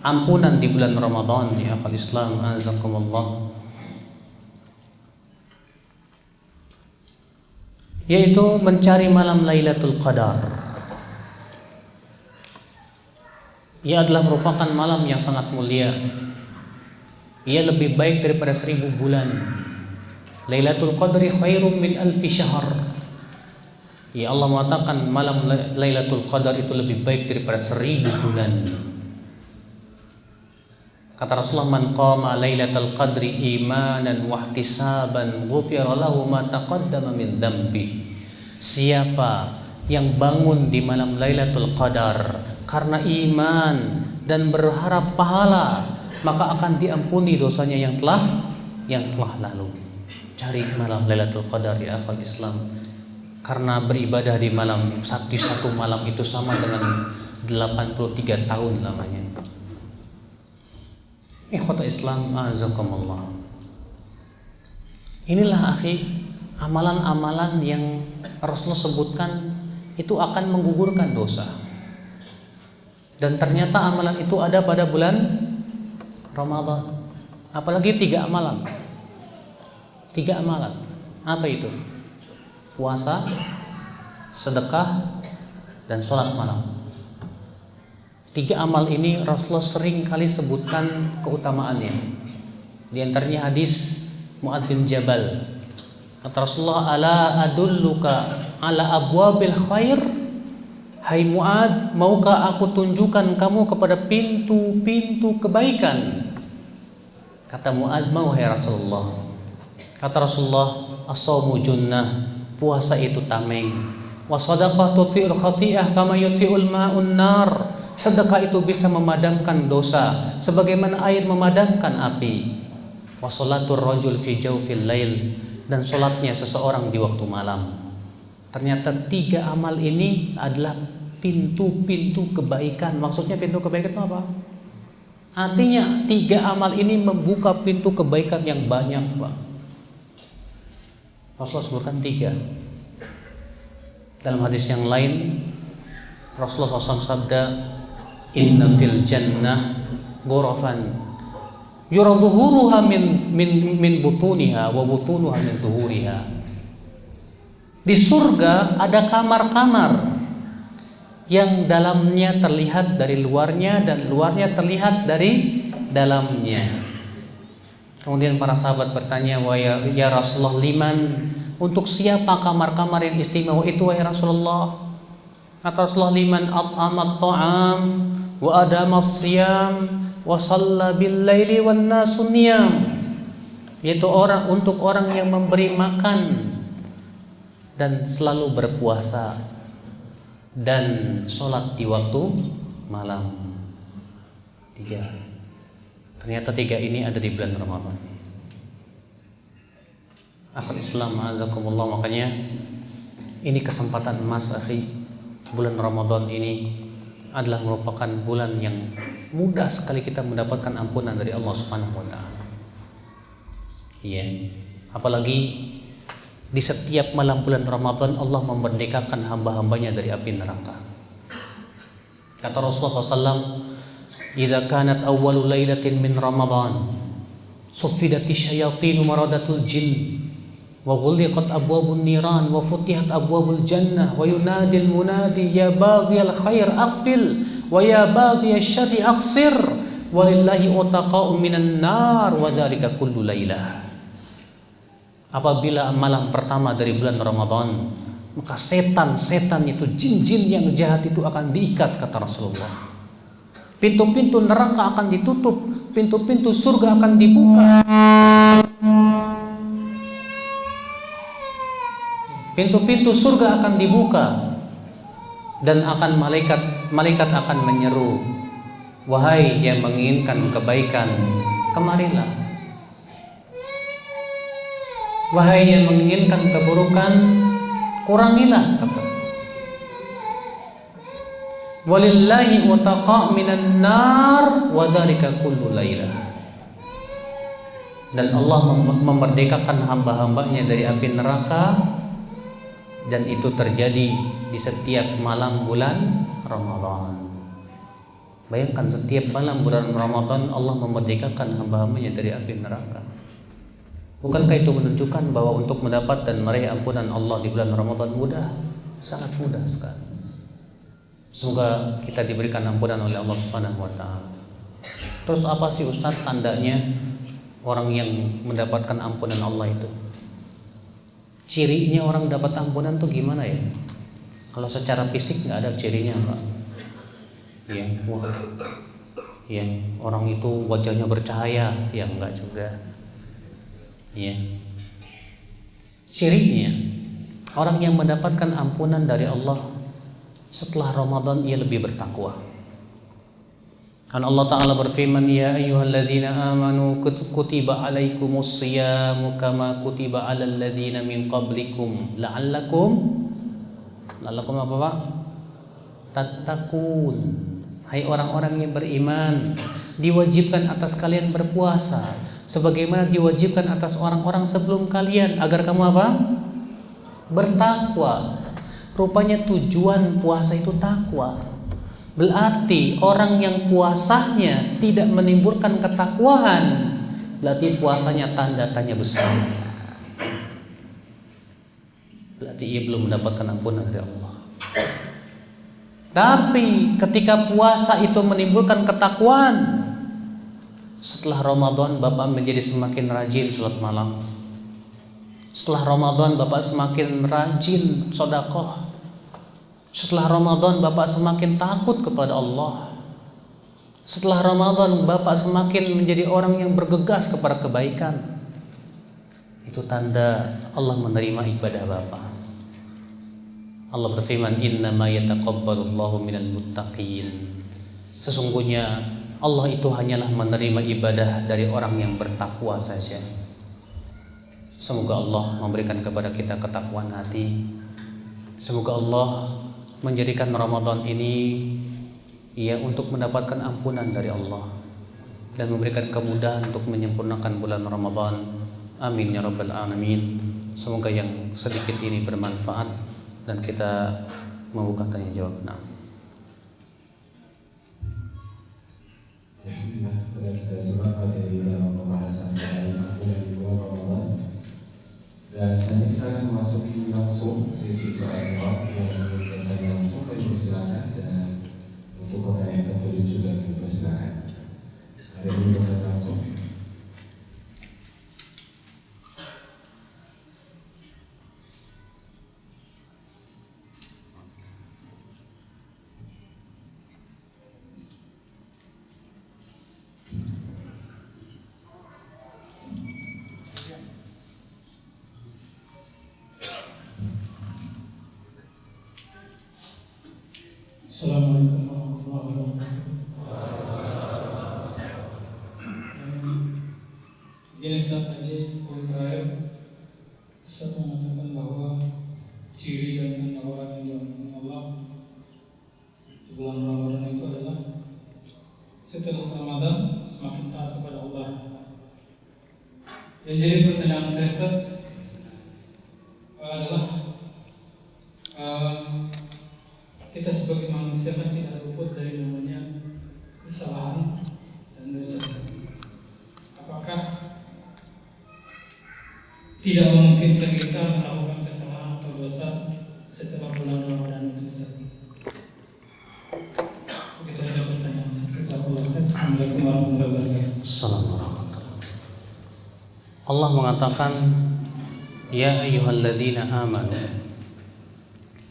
ampunan di bulan Ramadan, ya ikhwat Islam, azakumullah, yaitu mencari malam Lailatul Qadar. Ia adalah merupakan malam yang sangat mulia. Ia lebih baik daripada 1000 bulan. Lailatul Qadri khairum min alfi syahr. Ya, Allah mengatakan malam Lailatul Qadar itu lebih baik daripada 1000 bulan. Kata Rasulullah, man qama Lailatul Qadri imanan wa ihtisaban ghufira lahu ma taqaddama min dhanbi. Siapa yang bangun di malam Lailatul Qadar karena iman dan berharap pahala, maka akan diampuni dosanya yang telah lalu. Cari malam Lailatul Qadar, ya akhwat Islam. Karena beribadah di malam satu malam itu sama dengan 83 tahun lamanya. Ikhwat Islam, azakumullah. Inilah akhi, amalan-amalan yang Rasulullah sebutkan itu akan menggugurkan dosa. Dan ternyata amalan itu ada pada bulan Ramadan. Apalagi 3 amalan. 3 amalan. Apa itu? Puasa, sedekah, dan sholat malam. 3 amal ini Rasulullah sering kali sebutkan keutamaannya. Di antaranya hadis Mu'adz bin Jabal. Kata Rasulullah, ala adulluka ala abwabil khair. Hai Mu'adz, maukah aku tunjukkan kamu kepada pintu-pintu kebaikan? Kata Mu'adz, mau hai Rasulullah. Kata Rasulullah, as-shaumu junnah, puasa itu tameng. Wa shadaqah tudfi'ul khati'ah kama yudfi'ul ma'un nar. Sedekah itu bisa memadamkan dosa sebagaimana air memadamkan api. Wa sholatur rajul fi jawfil lail, dan sholatnya seseorang di waktu malam. Ternyata 3 amal ini adalah pintu-pintu kebaikan. Maksudnya pintu kebaikan itu apa? Artinya 3 amal ini membuka pintu kebaikan yang banyak, Pak. Rasulullah sebutkan 3. Dalam hadis yang lain Rasulullah SAW sabda, inna fil jannah ghurafan yura dhuhuruha min butuniha wa butunuha min dhuhuriha. Di surga ada kamar-kamar yang dalamnya terlihat dari luarnya dan luarnya terlihat dari dalamnya. Kemudian para sahabat bertanya, ya Rasulullah, liman, untuk siapa kamar-kamar yang istimewa itu wahai Rasulullah? Kata Rasulullah, liman at'amat ta'am wa adamas siyam wa shalla bil laili wan nasu niyam. Yaitu untuk orang yang memberi makan dan selalu berpuasa dan sholat di waktu malam. 3. Ternyata 3 ini ada di bulan Ramadan. Akhul Islam, azakumullah. Makanya Ini kesempatan emas, akhi. Bulan Ramadan ini adalah merupakan bulan yang mudah sekali kita mendapatkan ampunan dari Allah Subhanahu wa taala. Iya. Apalagi di setiap malam bulan Ramadan Allah memerdekakan hamba-hambanya dari api neraka. Kata Rasulullah SAW, "Idza kanat awwalu lailatin min Ramadan, suffidati syayatin maradatul jin, wa ghulliqat abwabun niran, wa futihat abwabul jannah, wa yunadil munadi ya baghiyal khair aqbil, wa ya baghiyasy syarri aqsir, walillahi utaqa'u minan nar, wa dzalika kullu lailah." Apabila malam pertama dari bulan Ramadan, maka setan-setan itu, jin-jin yang jahat itu akan diikat, kata Rasulullah. Pintu-pintu neraka akan ditutup, pintu-pintu surga akan dibuka. Pintu-pintu surga akan dibuka dan akan malaikat akan menyeru, "Wahai yang menginginkan kebaikan, kemarilah. Wahai yang menginginkan keburukan, kurangilah." Kata. Walillahi utaqa minan nar wa dzalika kullu lailah. Dan Allah memerdekakan hamba-hambanya dari api neraka, dan itu terjadi di setiap malam bulan Ramadan. Bayangkan, setiap malam bulan Ramadan Allah memerdekakan hamba-hambanya dari api neraka. Bukankah itu menunjukkan bahwa untuk mendapat dan meraih ampunan Allah di bulan Ramadan mudah? Sangat mudah sekali. Semoga kita diberikan ampunan oleh Allah Subhanahu wa taala. Terus apa sih Ustaz tandanya orang yang mendapatkan ampunan Allah itu? Cirinya orang dapat ampunan tuh gimana ya? Kalau secara fisik nggak ada cirinya, Pak. Ya, wah. Ya, orang itu wajahnya bercahaya, ya enggak juga. Ya. Cirinya orang yang mendapatkan ampunan dari Allah setelah Ramadan, ia lebih bertakwa. Kan Allah Ta'ala berfirman, "Ya ayyuhalladzina amanu kutiba alaikumus siyamu kama kutiba alal ladzina min qablikum la'allakum apa Pak? Tattaqun." Hai orang-orang yang beriman, diwajibkan atas kalian berpuasa sebagaimana diwajibkan atas orang-orang sebelum kalian, agar kamu apa? Bertakwa. Rupanya tujuan puasa itu takwa. Berarti orang yang puasanya tidak menimbulkan ketakwaan, berarti puasanya tanda tanya besar. Berarti ia belum mendapatkan ampunan dari Allah. Tapi ketika puasa itu menimbulkan ketakwaan, setelah Ramadan Bapak menjadi semakin rajin sholat malam. Setelah Ramadan Bapak semakin rajin sedekah. Setelah Ramadan Bapak semakin takut kepada Allah. Setelah Ramadan Bapak semakin menjadi orang yang bergegas kepada kebaikan. Itu tanda Allah menerima ibadah Bapak. Allah berfirman, "Innama yataqabbalullahu minal muttaqin." Sesungguhnya Allah itu hanyalah menerima ibadah dari orang yang bertakwa saja. Semoga Allah memberikan kepada kita ketakwaan hati. Semoga Allah menjadikan Ramadan ini untuk mendapatkan ampunan dari Allah dan memberikan kemudahan untuk menyempurnakan bulan Ramadan. Amin ya rabbal alamin. Semoga yang sedikit ini bermanfaat dan kita membuka tanya jawab. Alhamdulillah, kita simak materi dalam pembahasan mengenai ampunan di bulan Ramadan. Dan selanjutnya kita akan memasuki langsung sesi soal jawab yang bertanya langsung, kami persilakan, dan untuk pertanyaan tertulis juga kami persilakan. Ada yang bertanya langsung? Assalamualaikum warahmatullahi wabarakatuh. Ini saat tadi poin terakhir Ustaz mengatakan bahwa ciri dan Kita sebagai manusia kan tidak luput dari namanya kesalahan dan dosa. Apakah tidak memungkinkan kita melakukan kesalahan atau dosa setelah bulan Ramadan itu sendiri? Kita ada pertanyaan. Assalamualaikum warahmatullahi wabarakatuh. Assalamualaikum. Allah mengatakan, ya ayyuhalladzina amanu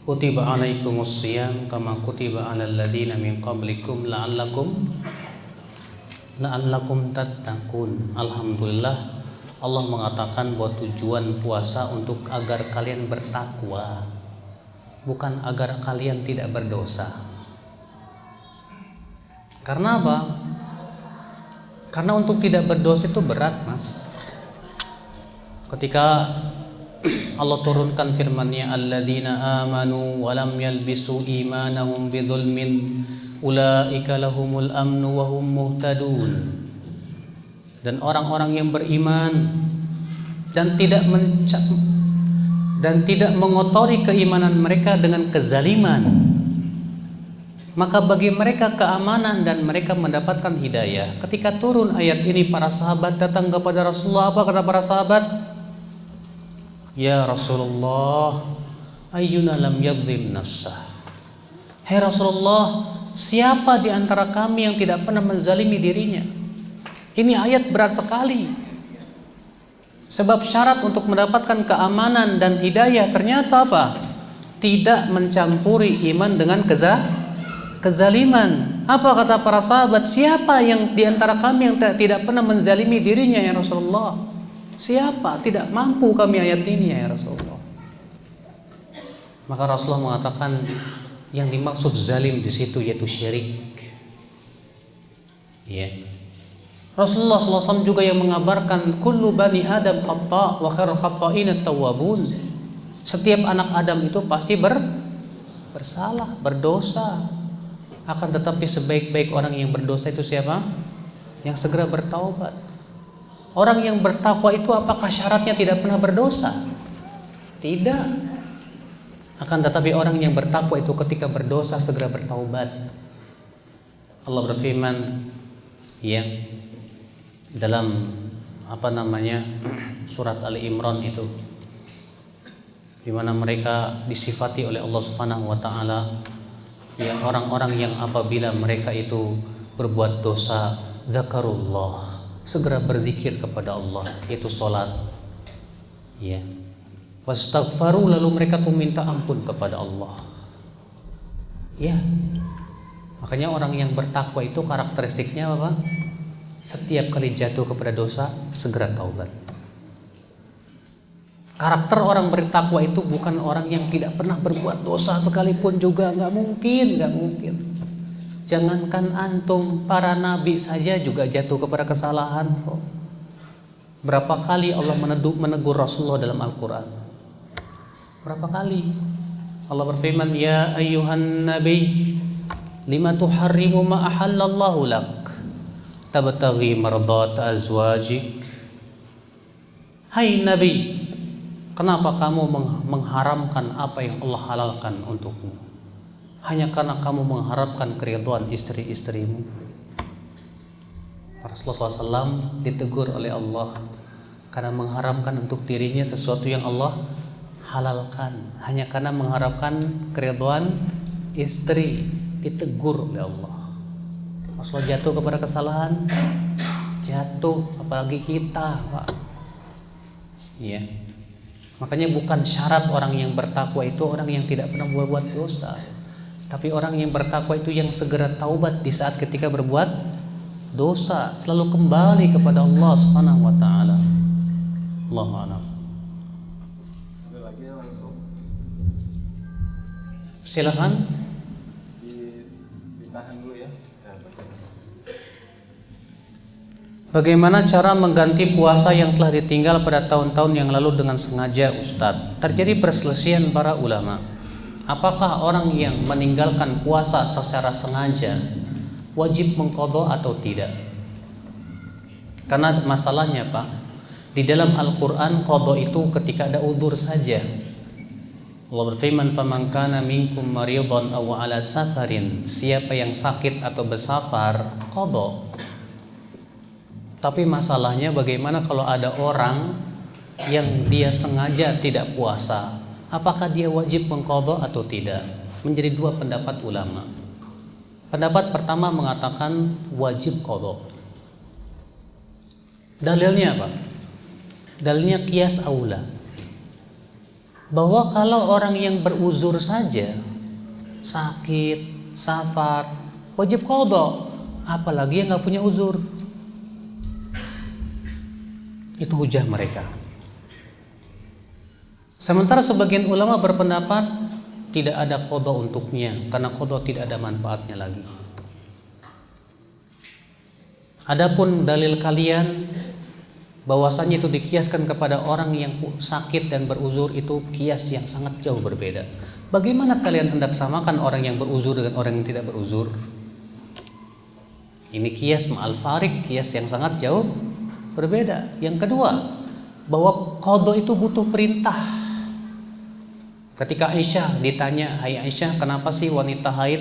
kutiba alaikumus shiyam kama kutiba alal ladzina min qablikum la'allakum tattaqun. Alhamdulillah, Allah mengatakan bahwa tujuan puasa untuk agar kalian bertakwa, bukan agar kalian tidak berdosa. Karena apa? Karena untuk tidak berdosa itu berat, Mas. Ketika Allah turunkan firman-Nya, alladzina amanu wa lam yalbisu imanahum bidzulmin ulaika lahumul amnu wa hum muhtadun. Dan orang-orang yang beriman dan tidak mengotori keimanan mereka dengan kezaliman, maka bagi mereka keamanan dan mereka mendapatkan hidayah. Ketika turun ayat ini, para sahabat datang kepada Rasulullah. Apa kata para sahabat? Ya Rasulullah, ayyuna lam yadhlim nafsah. Hai Rasulullah, siapa di antara kami yang tidak pernah menzalimi dirinya? Ini ayat berat sekali. Sebab syarat untuk mendapatkan keamanan dan hidayah ternyata apa? Tidak mencampuri iman dengan kezaliman. Apa kata para sahabat? Siapa yang di antara kami yang tidak pernah menzalimi dirinya ya Rasulullah? Siapa? Tidak mampu kami ayat ini ya Rasulullah. Maka Rasulullah mengatakan yang dimaksud zalim di situ yaitu syirik. Ya. Rasulullah SAW juga yang mengabarkan kullu bani Adam khata' wa khairul khata'in at-tawwabun. Setiap anak Adam itu pasti bersalah, berdosa. Akan tetapi sebaik-baik orang yang berdosa itu siapa? Yang segera bertaubat. Orang yang bertakwa itu apakah syaratnya tidak pernah berdosa? Tidak. Akan tetapi orang yang bertakwa itu ketika berdosa segera bertaubat. Allah berfirman ya dalam surat Ali Imran itu, di mana mereka disifati oleh Allah Subhanahu wa taala ya orang-orang yang apabila mereka itu berbuat dosa, zakarullah, segera berzikir kepada Allah, yaitu salat. Ya. Wastaghfaru, lalu mereka pun minta ampun kepada Allah. Ya. Makanya orang yang bertakwa itu karakteristiknya apa? Setiap kali jatuh kepada dosa segera taubat. Karakter orang bertakwa itu bukan orang yang tidak pernah berbuat dosa sekalipun juga, nggak mungkin. Jangankan antum, para nabi saja juga jatuh kepada kesalahan kok. Berapa kali Allah menegur Rasulullah dalam Al-Quran? Berapa kali? Allah berfirman, ya ayyuhan nabi, lima tuharrimu ma ahallallahu lak, tabtaghi mardat azwajik. Hai Nabi, kenapa kamu mengharamkan apa yang Allah halalkan untukmu? Hanya karena kamu mengharapkan keridhaan istri-istrimu. Rasulullah SAW ditegur oleh Allah karena mengharamkan untuk dirinya sesuatu yang Allah halalkan. Hanya karena mengharapkan keridhaan istri, ditegur oleh Allah. Rasulullah jatuh kepada kesalahan, jatuh, apalagi kita, Pak. Ya. Makanya bukan syarat orang yang bertakwa itu orang yang tidak pernah berbuat dosa. Tapi orang yang bertakwa itu yang segera taubat di saat ketika berbuat dosa, selalu kembali kepada Allah Subhanahu wa taala. Allahu a'lam. Silakan. Ditahan dulu ya. Bagaimana cara mengganti puasa yang telah ditinggal pada tahun-tahun yang lalu dengan sengaja, Ustadz? Terjadi perselisihan para ulama. Apakah orang yang meninggalkan puasa secara sengaja wajib mengqadha atau tidak? Karena masalahnya Pak, di dalam Al-Quran qadha itu ketika ada udzur saja. Allah berfirman, "Faman kana minkum maridan aw ala safarin." Siapa yang sakit atau bersafar, qadha. Tapi masalahnya bagaimana kalau ada orang yang dia sengaja tidak puasa? Apakah dia wajib mengqadha atau tidak? Menjadi dua pendapat ulama. Pendapat pertama mengatakan wajib qadha. Dalilnya apa? Dalilnya qiyas aula. Bahwa kalau orang yang beruzur saja, sakit, safar, wajib qadha, apalagi yang nggak punya uzur. Itu hujah mereka. Sementara sebagian ulama berpendapat tidak ada qadha untuknya, karena qadha tidak ada manfaatnya lagi. Adapun dalil kalian bahwasanya itu dikiaskan kepada orang yang sakit dan beruzur, itu kias yang sangat jauh berbeda. Bagaimana kalian hendak samakan orang yang beruzur dengan orang yang tidak beruzur? Ini kias ma'al farik, kias yang sangat jauh berbeda. Yang kedua, bahwa qadha itu butuh perintah. Ketika Aisyah ditanya, "Hai Aisyah, kenapa sih wanita haid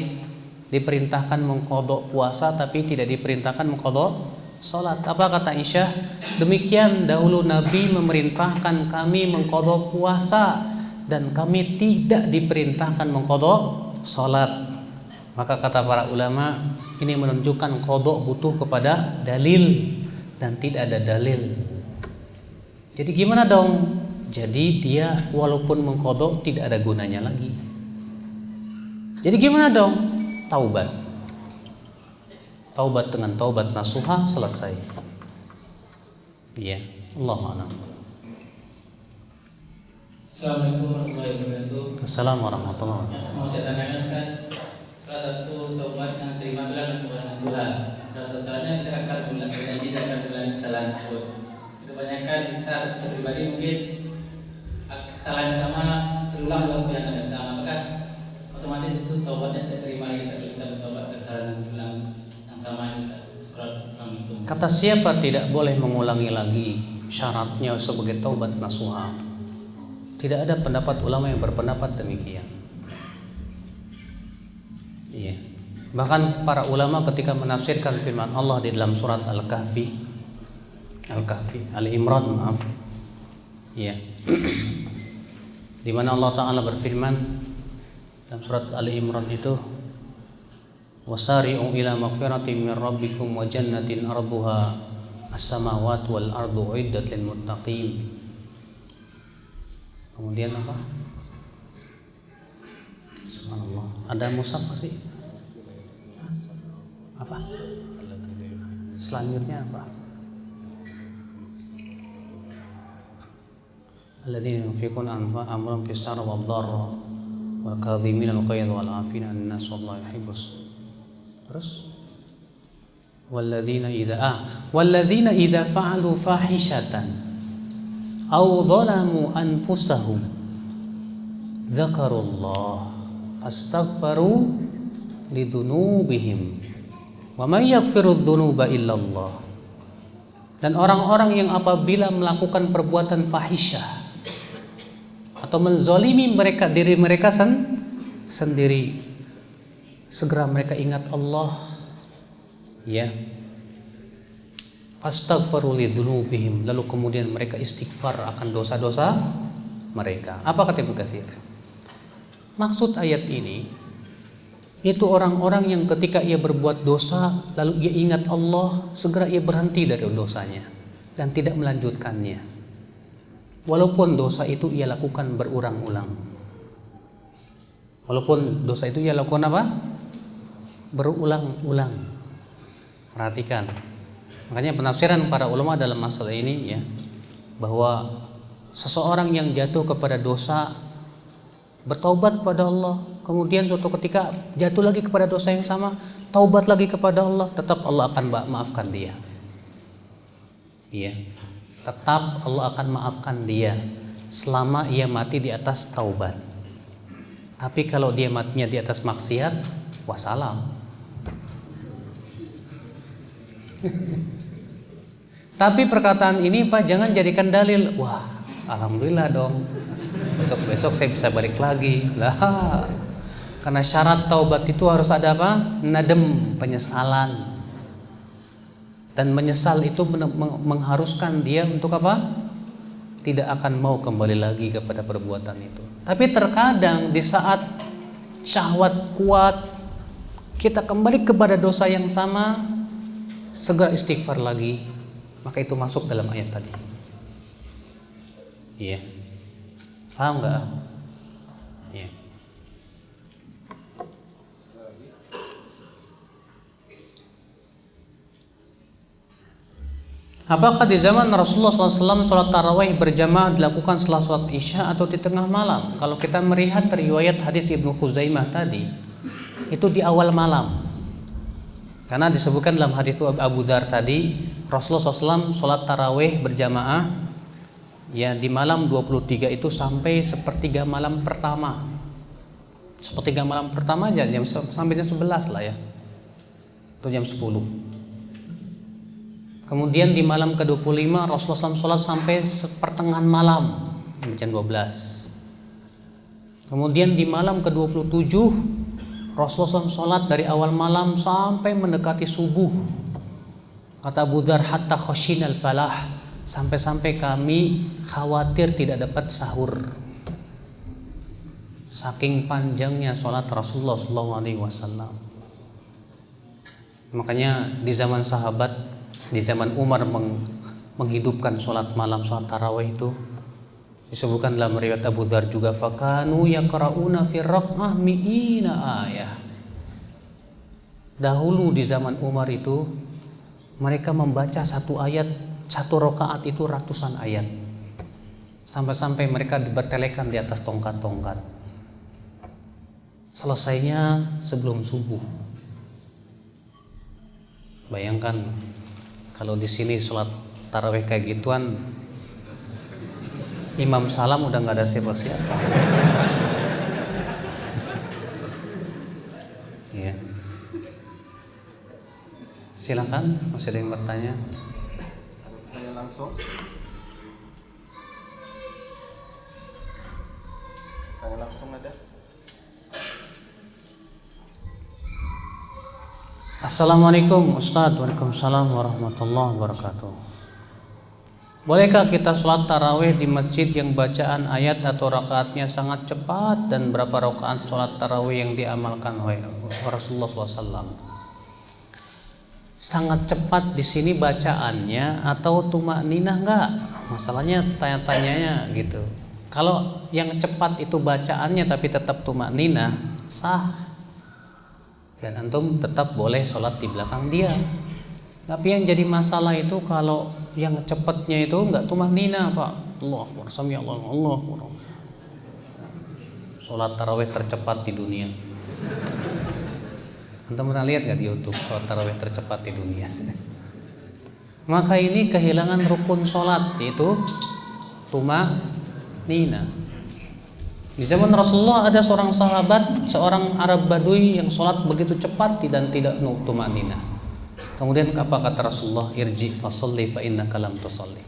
diperintahkan mengqadha puasa tapi tidak diperintahkan mengqadha salat?" Apa kata Aisyah? "Demikian dahulu Nabi memerintahkan kami mengqadha puasa dan kami tidak diperintahkan mengqadha salat." Maka kata para ulama, ini menunjukkan qadha butuh kepada dalil dan tidak ada dalil. Jadi gimana dong? Jadi dia walaupun mengqadha tidak ada gunanya lagi. Jadi gimana dong? Taubat. Taubat dengan taubat nasuha, selesai. Iya, Allahu a'lam. Assalamualaikum warahmatullahi wabarakatuh. Assalamualaikum warahmatullahi wabarakatuh. Yang mau saya tanyakan Ustaz, salah satu taubat yang terima adalah taubat nasuha. Salah satu syaratnya kita akan mengulangi kesalahan tersebut. Kebanyakan kita secara pribadi mungkin kesalahan yang sama berulang waktu yang akan datang. Apakah otomatis itu taubatnya tidak terima lagi setelah kita bertobat kesalahan berulang yang sama? Assalamualaikum. Kata siapa tidak boleh mengulangi lagi syaratnya sebagai taubat nasuha? Tidak ada pendapat ulama yang berpendapat demikian. Iya. Bahkan para ulama ketika menafsirkan firman Allah di dalam surat Al-Kahfi, Al-Imran, maaf. Iya. Di mana Allah Ta'ala berfirman dalam surat Al-Imran itu, "Wasari'u ila maghfiratin min rabbikum wa jannatin arduha as-samawati wal ardu uiddat lil muttaqin." Kemudian apa? Subhanallah. Ada mushaf sih? Apa? Selanjutnya apa? Alladzina yunfiquna amwalahum fis sarra wad dharra wal kadhimina al-ghayza wal 'afina 'anil nas wallahu yuhibbus. Terus walladzina idza fa'alu fahishatan aw dhalamu anfusahum dzakarullah fastaghfaru lidunubihim wa may yaghfiru dzunuba illallah. Dan orang-orang yang apabila melakukan perbuatan fahisyah atau menzalimi diri mereka sendiri, segera mereka ingat Allah, ya, astaghfiru lidzunubihim, lalu kemudian mereka istighfar akan dosa-dosa mereka. Apa kata Ibnu Katsir? Maksud ayat ini itu orang-orang yang ketika ia berbuat dosa lalu ia ingat Allah, segera ia berhenti dari dosanya dan tidak melanjutkannya. Walaupun dosa itu ia lakukan berulang-ulang. Walaupun dosa itu ia lakukan apa? Berulang-ulang. Perhatikan. Makanya penafsiran para ulama dalam masalah ini, ya, bahwa seseorang yang jatuh kepada dosa bertaubat kepada Allah, kemudian suatu ketika jatuh lagi kepada dosa yang sama, taubat lagi kepada Allah, tetap Allah akan maafkan dia. Iya. Tetap Allah akan maafkan dia selama ia mati di atas taubat. Tapi kalau dia matinya di atas maksiat, wassalam. Tapi perkataan ini Pak jangan jadikan dalil. Wah, alhamdulillah dong. besok saya bisa balik lagi lah. Karena syarat taubat itu harus ada apa? Nadem, penyesalan. Dan menyesal itu mengharuskan dia untuk apa? Tidak akan mau kembali lagi kepada perbuatan itu. Tapi terkadang di saat syahwat kuat, kita kembali kepada dosa yang sama, segera istighfar lagi, maka itu masuk dalam ayat tadi. Iya, paham nggak? Iya. Apakah di zaman Rasulullah SAW sholat tarawih berjamaah dilakukan setelah sholat isya atau di tengah malam? Kalau kita melihat riwayat hadis Ibnu Khuzaimah tadi, itu di awal malam. Karena disebutkan dalam hadis Abu Dzar tadi, Rasulullah SAW sholat tarawih berjamaah ya di malam 23 itu sampai sepertiga malam pertama. Sepertiga malam pertama aja sampai jam 11 lah ya. Atau jam 10. Kemudian di malam ke-25 Rasulullah SAW sholat sampai pertengahan malam jam 12. Kemudian di malam ke-27 Rasulullah SAW sholat dari awal malam sampai mendekati subuh. Kata Abu Dzar, hatta khashinal falah, sampai-sampai kami khawatir tidak dapat sahur. Saking panjangnya sholat Rasulullah SAW. Makanya di zaman sahabat, di zaman Umar menghidupkan sholat malam, sholat tarawih itu disebutkan dalam riwayat Abu Dzar juga, fakanu yaqra'una fi rak'ah mi'ina ayah. Dahulu di zaman Umar itu mereka membaca satu ayat, satu rakaat itu ratusan ayat, sampai-sampai mereka bertelekan di atas tongkat-tongkat. Selesainya sebelum subuh. Bayangkan kalau di sini sholat tarawih kayak gituan, imam salam udah nggak ada siapa-siapa. Ya. Silakan, masih ada yang bertanya? Tanya langsung. Tanya langsung ada. Assalamualaikum Ustaz. Waalaikumsalam warahmatullahi wabarakatuh. Bolehkah kita sholat tarawih di masjid yang bacaan ayat atau rakaatnya sangat cepat, dan berapa rakaat sholat tarawih yang diamalkan oleh Rasulullah SAW? Sangat cepat di sini bacaannya atau tumakninah enggak? Masalahnya tanya-tanyanya gitu. Kalau yang cepat itu bacaannya tapi tetap tumakninah, sah. Dan antum tetap boleh sholat di belakang dia. Tapi yang jadi masalah itu kalau yang cepatnya itu enggak tumakninah, Pak. Allahu Akbar, sami Allahu Akbar. Sholat tarawih tercepat di dunia. Antum pernah lihat nggak di YouTube sholat tarawih tercepat di dunia? Maka ini kehilangan rukun sholat, yaitu tumakninah. Di zaman Rasulullah ada seorang sahabat, seorang Arab Badui yang sholat begitu cepat dan tidak tumakninah. Kemudian apa kata Rasulullah? Irji fasalli fa innaka lam tusalli.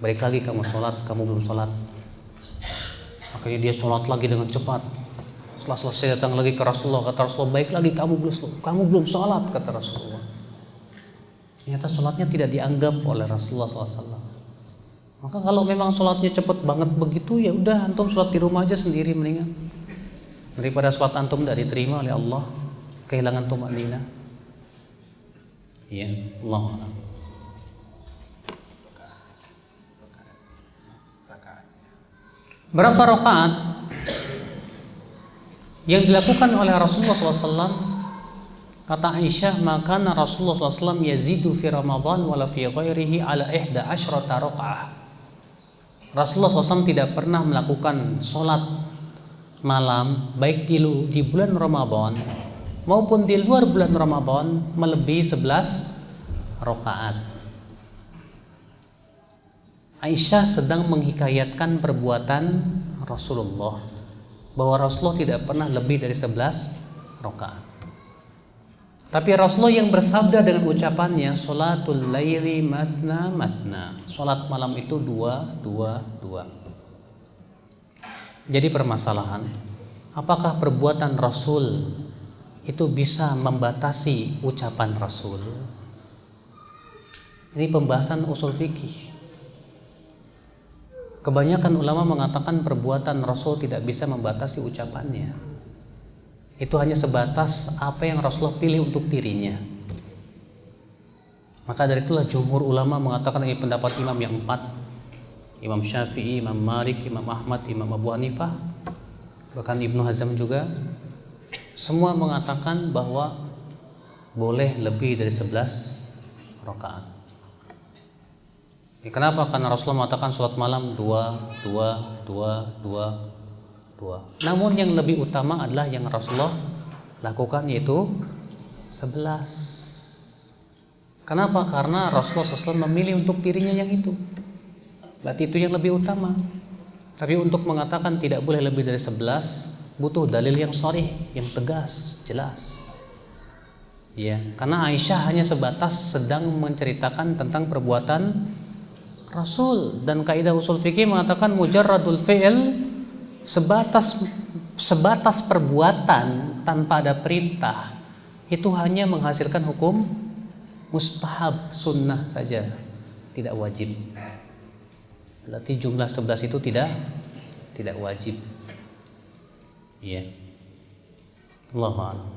Balik lagi kamu sholat, kamu belum sholat. Makanya dia sholat lagi dengan cepat. Setelah selesai datang lagi ke Rasulullah, kata Rasulullah, baik lagi kamu belum sholat, kata Rasulullah. Ternyata sholatnya tidak dianggap oleh Rasulullah SAW. Maka kalau memang sholatnya cepat banget begitu, ya udah antum sholat di rumah aja sendiri mendingan, daripada sholat antum tidak diterima oleh Allah, kehilangan tumakninah. Iya, Allah. Berapa rakaat yang dilakukan oleh Rasulullah SAW? Kata Aisyah, maka Rasulullah SAW yazidu fi Ramadan wala fi ghairihi ala 11 rakaat. Rasulullah SAW tidak pernah melakukan sholat malam baik di bulan Ramadan maupun di luar bulan Ramadan melebihi 11 rakaat. Aisyah sedang menghikayatkan perbuatan Rasulullah, bahwa Rasulullah tidak pernah lebih dari 11 rakaat. Tapi Rasulullah yang bersabda dengan ucapannya, sholatul laili matna matna, sholat malam itu dua. Jadi permasalahan, apakah perbuatan Rasul itu bisa membatasi ucapan Rasul? Ini pembahasan usul fikih. Kebanyakan ulama mengatakan perbuatan Rasul tidak bisa membatasi ucapannya. Itu hanya sebatas apa yang Rasulullah pilih untuk dirinya. Maka dari itulah jumhur ulama mengatakan ini pendapat imam yang 4, Imam Syafi'i, Imam Malik, Imam Ahmad, Imam Abu Hanifah, bahkan Ibnu Hazm juga, semua mengatakan bahwa boleh lebih dari 11 rakaat. Kenapa? Karena Rasulullah mengatakan sholat malam 2. Namun yang lebih utama adalah yang Rasulullah lakukan, yaitu 11. Kenapa? Karena Rasulullah SAW memilih untuk dirinya yang itu. Berarti itu yang lebih utama. Tapi untuk mengatakan tidak boleh lebih dari 11, butuh dalil yang sharih, yang tegas, jelas. Ya, karena Aisyah hanya sebatas sedang menceritakan tentang perbuatan Rasul, dan kaidah usul fikih mengatakan mujarradul fi'il, sebatas perbuatan tanpa ada perintah, itu hanya menghasilkan hukum mustahab, sunnah saja, tidak wajib. Berarti jumlah 11 itu tidak wajib. Iya. Allahu a'lam.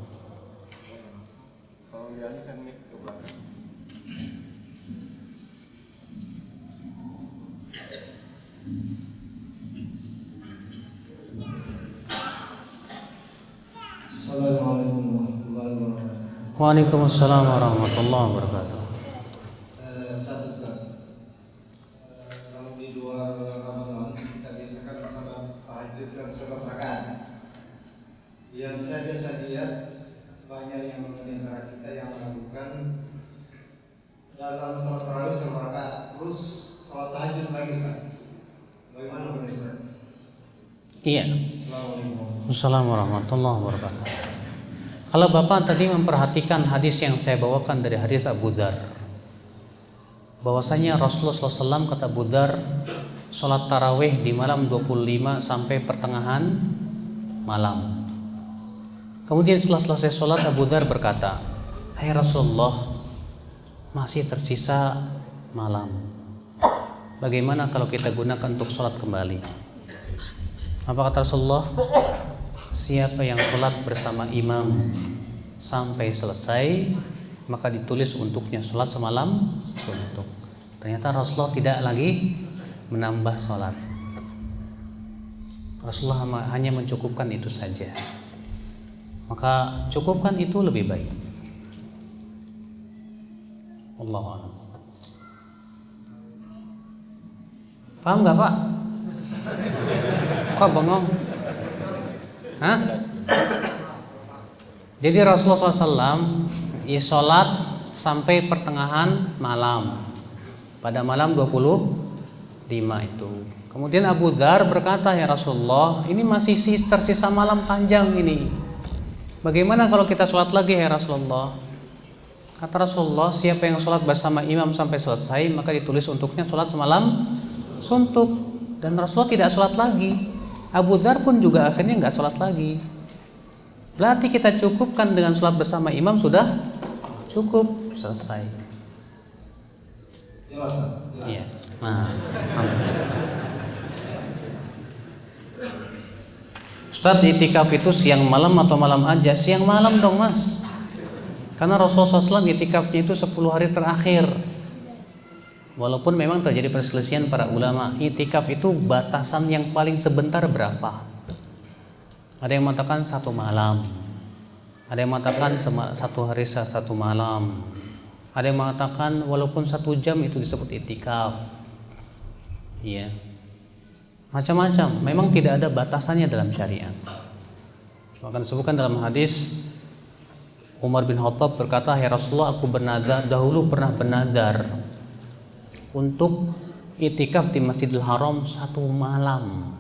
Kalau dialihkan mic ke belakang. Assalamualaikum warahmatullahi wabarakatuh. Waalaikumsalam warahmatullahi wabarakatuh. Ustaz, kalau di luar Ramadan kita biasakan salat tahajud dan 11 rakaat. Yang saya biasa lihat banyak yang di antara kita yang melakukan dalam salat tarawih 11 rakaat terus salat tahajud lagi, Ustaz. Bagaimana menurut Ustaz? Iya. Assalamualaikum. Assalamualaikum warahmatullahi wabarakatuh. Kalau Bapak tadi memperhatikan hadis yang saya bawakan dari hadis Abu Dzar, bahwasanya Rasulullah SAW kata Abu Dzar, sholat tarawih di malam 25 sampai pertengahan malam. Kemudian setelah selesai sholat, Abu Dzar berkata, "Hai Rasulullah, masih tersisa malam. Bagaimana kalau kita gunakan untuk sholat kembali?" Apa kata Rasulullah? Siapa yang sholat bersama imam sampai selesai, maka ditulis untuknya sholat semalam suntuk. Ternyata Rasulullah tidak lagi menambah sholat. Rasulullah hanya mencukupkan itu saja. Maka cukupkan itu lebih baik. Wallahu a'lam. Paham nggak Pak? Kok bengong? Hah? Jadi Rasulullah SAW sholat sampai pertengahan malam, pada malam 25 itu. Kemudian Abu Dzar berkata, "Ya Rasulullah, ini masih tersisa malam panjang ini. Bagaimana kalau kita sholat lagi ya Rasulullah?" Kata Rasulullah, "Siapa yang sholat bersama imam sampai selesai, maka ditulis untuknya sholat semalam suntuk." Dan Rasulullah tidak sholat lagi. Abu Dzar pun juga akhirnya nggak sholat lagi. Berarti kita cukupkan dengan sholat bersama imam sudah cukup, selesai. Jelas. Iya. Nah, Ustadz, itikaf itu siang malam atau malam aja? Siang malam dong Mas. Karena Rasulullah SAW itikafnya itu 10 hari terakhir. Walaupun memang terjadi perselisihan para ulama, itikaf itu batasan yang paling sebentar berapa? Ada yang mengatakan 1 malam, ada yang mengatakan 1 hari 1 malam, ada yang mengatakan walaupun 1 jam itu disebut itikaf. Iya, macam-macam. Memang tidak ada batasannya dalam syariat. Bahkan disebutkan dalam hadis, Umar bin Khattab berkata, "Ya Rasulullah, aku dahulu pernah bernadar untuk itikaf di Masjidil Haram 1 malam."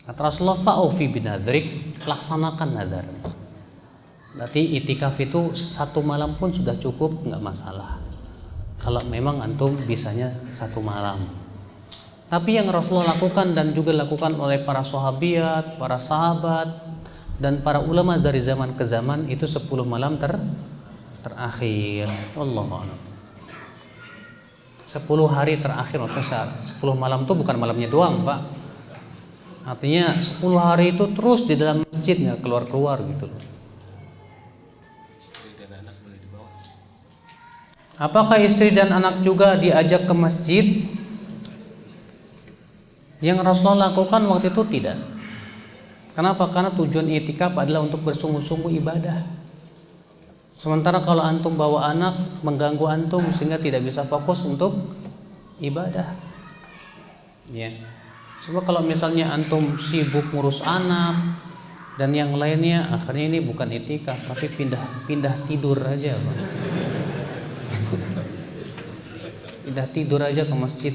Kata Rasulullah, "Fa'ufi binadrik," laksanakan nadar. Berarti itikaf itu 1 malam pun sudah cukup, nggak masalah. Kalau memang antum bisanya 1 malam. Tapi yang Rasulullah lakukan dan juga dilakukan oleh para sahabiat, para sahabat, dan para ulama dari zaman ke zaman itu 10 malam terakhir. Wallahu a'lam. 10 hari terakhir, maksudnya 10 malam itu bukan malamnya doang, Pak. Artinya 10 hari itu terus di dalam masjid, nggak keluar-keluar gitu loh. Apakah istri dan anak juga diajak ke masjid? Yang Rasulullah lakukan waktu itu tidak. Kenapa? Karena tujuan i'tikaf adalah untuk bersungguh-sungguh ibadah. Sementara kalau antum bawa anak mengganggu antum sehingga tidak bisa fokus untuk ibadah. Ya. Coba kalau misalnya antum sibuk ngurus anak dan yang lainnya, akhirnya ini bukan i'tikaf tapi pindah tidur aja, Pak. Pindah tidur aja ke masjid.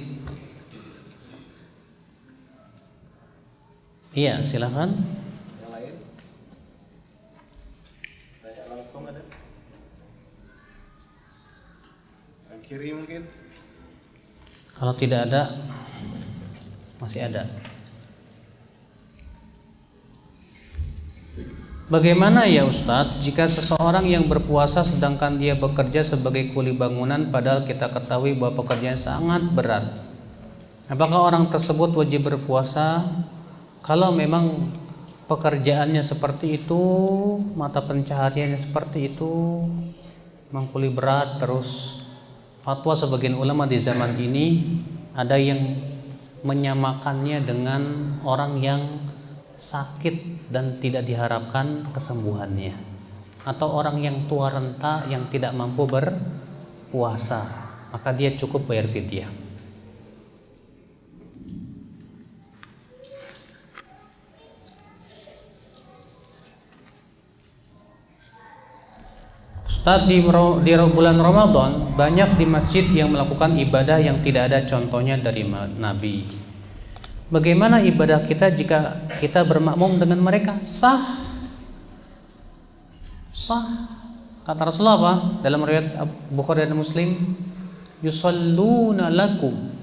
Iya, silakan. Yang lain? Tanya langsung ada? Yang kiri mungkin? Kalau tidak ada, masih ada. Bagaimana ya Ustadz jika seseorang yang berpuasa sedangkan dia bekerja sebagai kuli bangunan padahal kita ketahui bahwa pekerjaan sangat berat? Apakah orang tersebut wajib berpuasa? Kalau memang pekerjaannya seperti itu, mata pencahariannya seperti itu, mengkuli berat, terus fatwa sebagian ulama di zaman ini ada yang menyamakannya dengan orang yang sakit dan tidak diharapkan kesembuhannya, atau orang yang tua renta yang tidak mampu berpuasa, maka dia cukup bayar fidyah. Ustadz, di bulan Ramadan banyak di masjid yang melakukan ibadah yang tidak ada contohnya dari Nabi. Bagaimana ibadah kita jika kita bermakmum dengan mereka? Sah. Kata Rasulullah apa? Dalam riwayat Bukhari dan Muslim, yusalluna lakum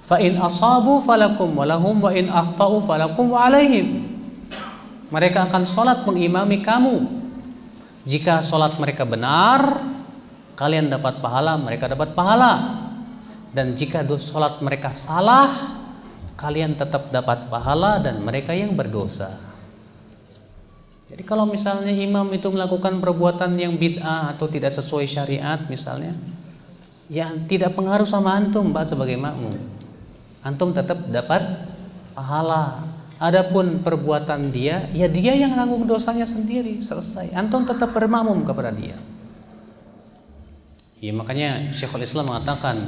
fa in asabu falakum wa lahum wa in akhtau falakum wa alaihim. Mereka akan salat mengimami kamu. Jika sholat mereka benar, kalian dapat pahala, mereka dapat pahala. Dan jika sholat mereka salah, kalian tetap dapat pahala dan mereka yang berdosa. Jadi kalau misalnya imam itu melakukan perbuatan yang bid'ah atau tidak sesuai syariat misalnya, ya tidak pengaruh sama antum, Pak, sebagai makmum. Antum tetap dapat pahala. Adapun perbuatan dia, ya dia yang nanggung dosanya sendiri, selesai. Antum tetap bermakmum kepada dia. Ya makanya Syekhul Islam mengatakan,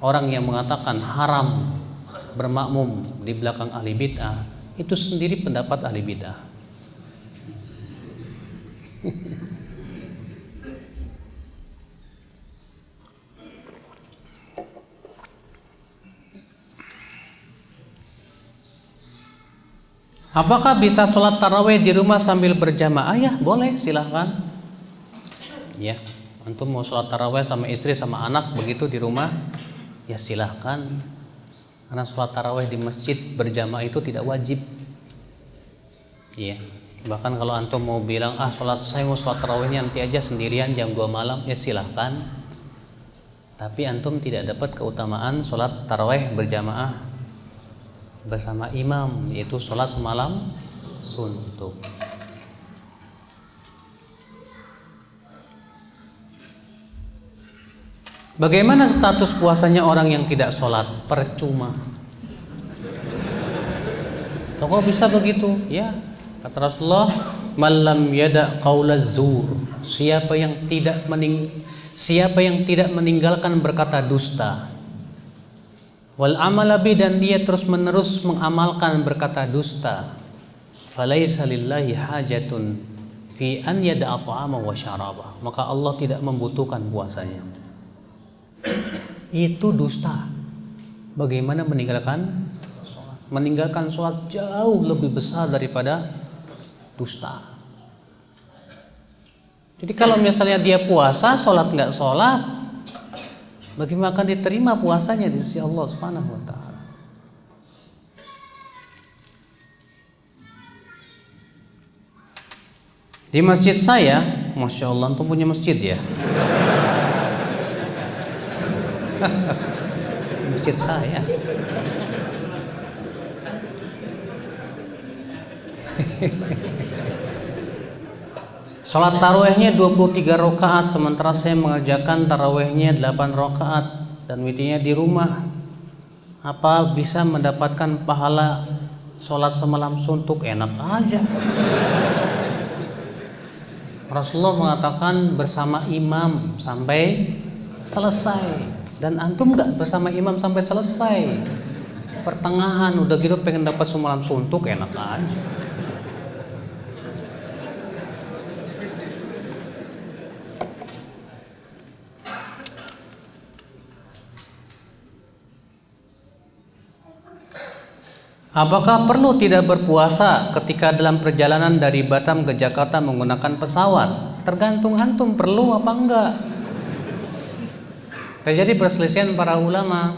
orang yang mengatakan haram bermakmum di belakang ahli bid'ah, itu sendiri pendapat ahli bid'ah. Apakah bisa sholat taraweh di rumah sambil berjamaah? Ya boleh, silahkan. Ya, antum mau sholat taraweh sama istri sama anak begitu di rumah, ya silahkan. Karena sholat taraweh di masjid berjamaah itu tidak wajib. Ya, bahkan kalau antum mau bilang saya mau sholat tarawehnya nanti aja sendirian jam 2 malam, ya silahkan. Tapi antum tidak dapat keutamaan sholat taraweh berjamaah bersama imam, yaitu sholat semalam suntuk. Bagaimana status puasanya orang yang tidak sholat? Percuma. Kok bisa begitu? Ya, kata Rasulullah, malam yada qaulaz zur, siapa yang tidak meninggalkan berkata dusta, wal amalabi, dan dia terus menerus mengamalkan berkata dusta, falaisa lillahi hajatun fi an yada'a ta'ama wa syaraba, maka Allah tidak membutuhkan puasanya. Itu dusta. Bagaimana meninggalkan sholat? Meninggalkan sholat jauh lebih besar daripada dusta. Jadi kalau misalnya dia puasa, sholat nggak sholat, bagaimana akan diterima puasanya di sisi Allah Subhanahu wa taala? Di masjid saya, Masya Allah, antum punya masjid ya? Masjid saya. Salat tarawihnya 23 rakaat, sementara saya mengerjakan tarawihnya 8 rakaat dan witirnya di rumah. Apa bisa mendapatkan pahala salat semalam suntuk? Enak aja. Rasulullah mengatakan bersama imam sampai selesai, dan antum nggak bersama imam sampai selesai, pertengahan udah gitu pengen dapat semalam suntuk, enak aja. Apakah perlu tidak berpuasa ketika dalam perjalanan dari Batam ke Jakarta menggunakan pesawat? Tergantung antum perlu apa enggak. Terjadi perselisihan para ulama,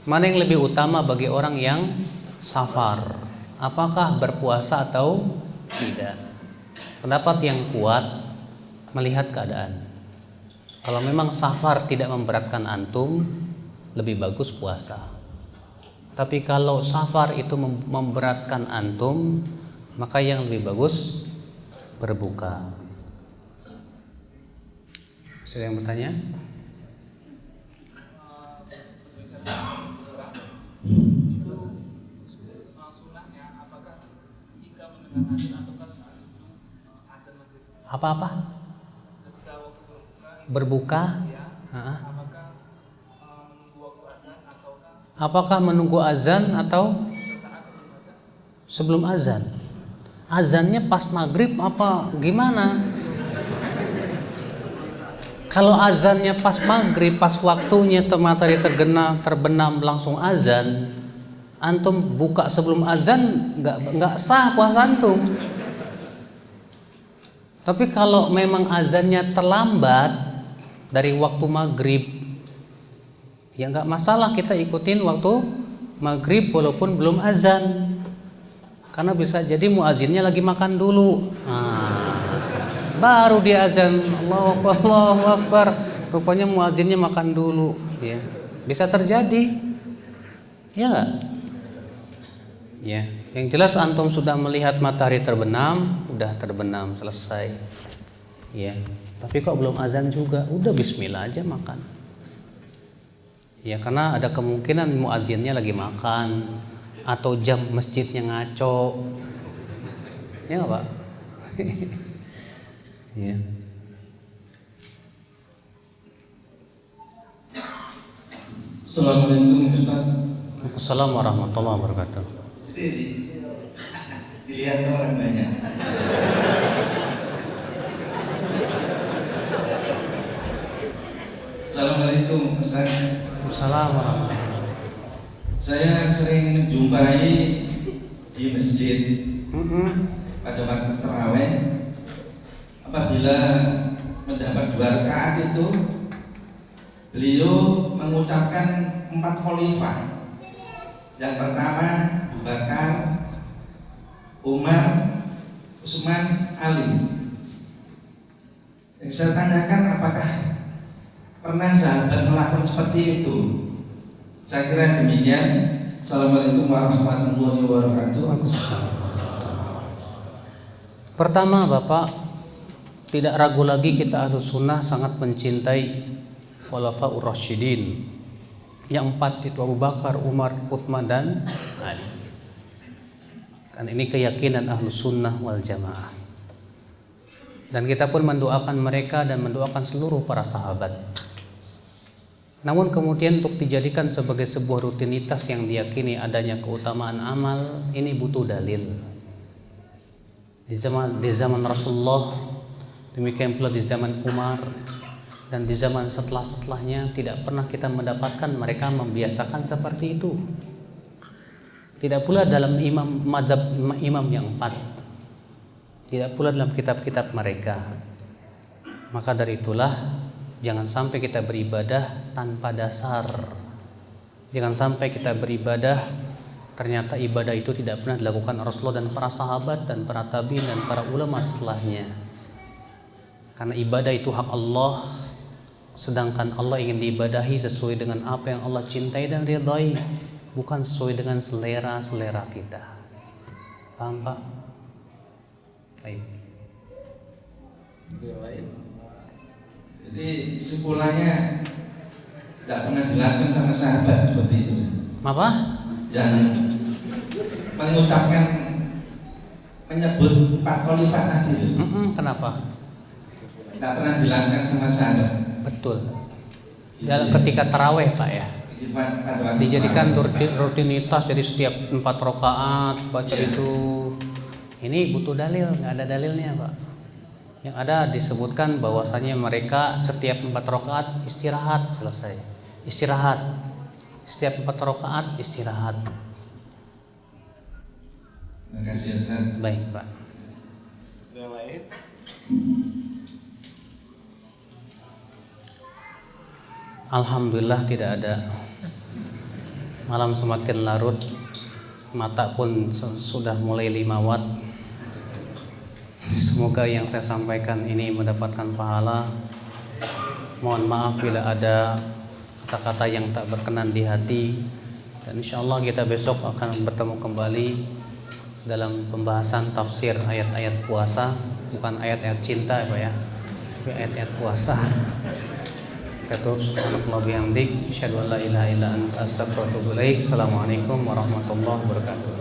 mana yang lebih utama bagi orang yang safar, apakah berpuasa atau tidak. Pendapat yang kuat melihat keadaan. Kalau memang safar tidak memberatkan antum, lebih bagus puasa. Tapi kalau safar itu memberatkan antum, maka yang lebih bagus berbuka. Ada yang bertanya? Apa-apa? Berbuka? Apakah menunggu azan atau sebelum azan? Azannya pas maghrib apa gimana? Kalau azannya pas maghrib, pas waktunya matahari terbenam langsung azan, antum buka sebelum azan nggak sah puasa antum. Tapi kalau memang azannya terlambat dari waktu maghrib, ya nggak masalah kita ikutin waktu maghrib walaupun belum azan, karena bisa jadi muazinnya lagi makan dulu, baru dia azan, Allahu Akbar, rupanya muazinnya makan dulu, ya bisa terjadi, ya nggak? Ya, yang jelas antum sudah melihat matahari terbenam, udah terbenam selesai, ya. Tapi kok belum azan juga, udah Bismillah aja makan. Ya karena ada kemungkinan muadzinnya lagi makan atau jam masjidnya ngaco, ya nggak Pak? Ya. Assalamualaikum Ustaz. Assalamualaikum warahmatullahi wabarakatuh. Dilihat orang banyak. Assalamualaikum Ustaz. Assalamualaikum. Saya sering menjumpai di masjid pada waktu tarawih, apabila mendapat 2 rakaat itu beliau mengucapkan 4 khalifah. Yang pertama Abu Bakar, Umar, Utsman, Ali. Yang saya tanyakan, apakah pernah sahabat melakukan seperti itu? Saya kira demikian. Assalamualaikum warahmatullahi wabarakatuh. Pertama Bapak, tidak ragu lagi kita Ahlus Sunnah sangat mencintai Khulafaur Rasyidin. Yang 4 itu Abu Bakar, Umar, Utsman dan Ali. Kan ini keyakinan Ahlus Sunnah wal Jamaah. Dan kita pun mendoakan mereka dan mendoakan seluruh para sahabat. Namun kemudian untuk dijadikan sebagai sebuah rutinitas yang diyakini adanya keutamaan amal, ini butuh dalil. Di zaman Rasulullah, demikian pula di zaman Umar, dan di zaman setelahnya tidak pernah kita mendapatkan mereka membiasakan seperti itu. Tidak pula dalam imam yang 4, tidak pula dalam kitab-kitab mereka. Maka dari itulah jangan sampai kita beribadah tanpa dasar. Jangan sampai kita beribadah ternyata ibadah itu tidak pernah dilakukan Rasulullah dan para sahabat dan para tabi'in dan para ulama setelahnya. Karena ibadah itu hak Allah, sedangkan Allah ingin diibadahi sesuai dengan apa yang Allah cintai dan ridhai, bukan sesuai dengan selera kita. Paham Pak? Baik. Yang lain? Jadi kesimpulannya tidak pernah dilakukan sama sahabat seperti itu. Apa? Yang mengucapkan menyebut Pak Khalifah tadi. Kenapa? Tidak pernah dilakukan sama sahabat. Betul. Dalam ketika taraweh Pak ya, dijadikan rutinitas, jadi setiap 4 rakaat baca itu. Ini butuh dalil, nggak ada dalilnya Pak. Yang ada disebutkan bahwasanya mereka setiap 4 rakaat istirahat, selesai. Istirahat. Setiap 4 rakaat istirahat. Terima kasih Ustaz. Baik Pak. Yang lain? Alhamdulillah tidak ada. Malam semakin larut, mata pun sudah mulai 5 watt. Semoga yang saya sampaikan ini mendapatkan pahala. Mohon maaf bila ada kata-kata yang tak berkenan di hati. Dan insyaallah kita besok akan bertemu kembali dalam pembahasan tafsir ayat-ayat puasa, bukan ayat-ayat cinta ya Pak ya, tapi ayat-ayat puasa. Subhanallah bihamdik, asyhadu an la ilaha illa anta, astaghfiruka wa atubu ilaik. Assalamualaikum warahmatullahi wabarakatuh.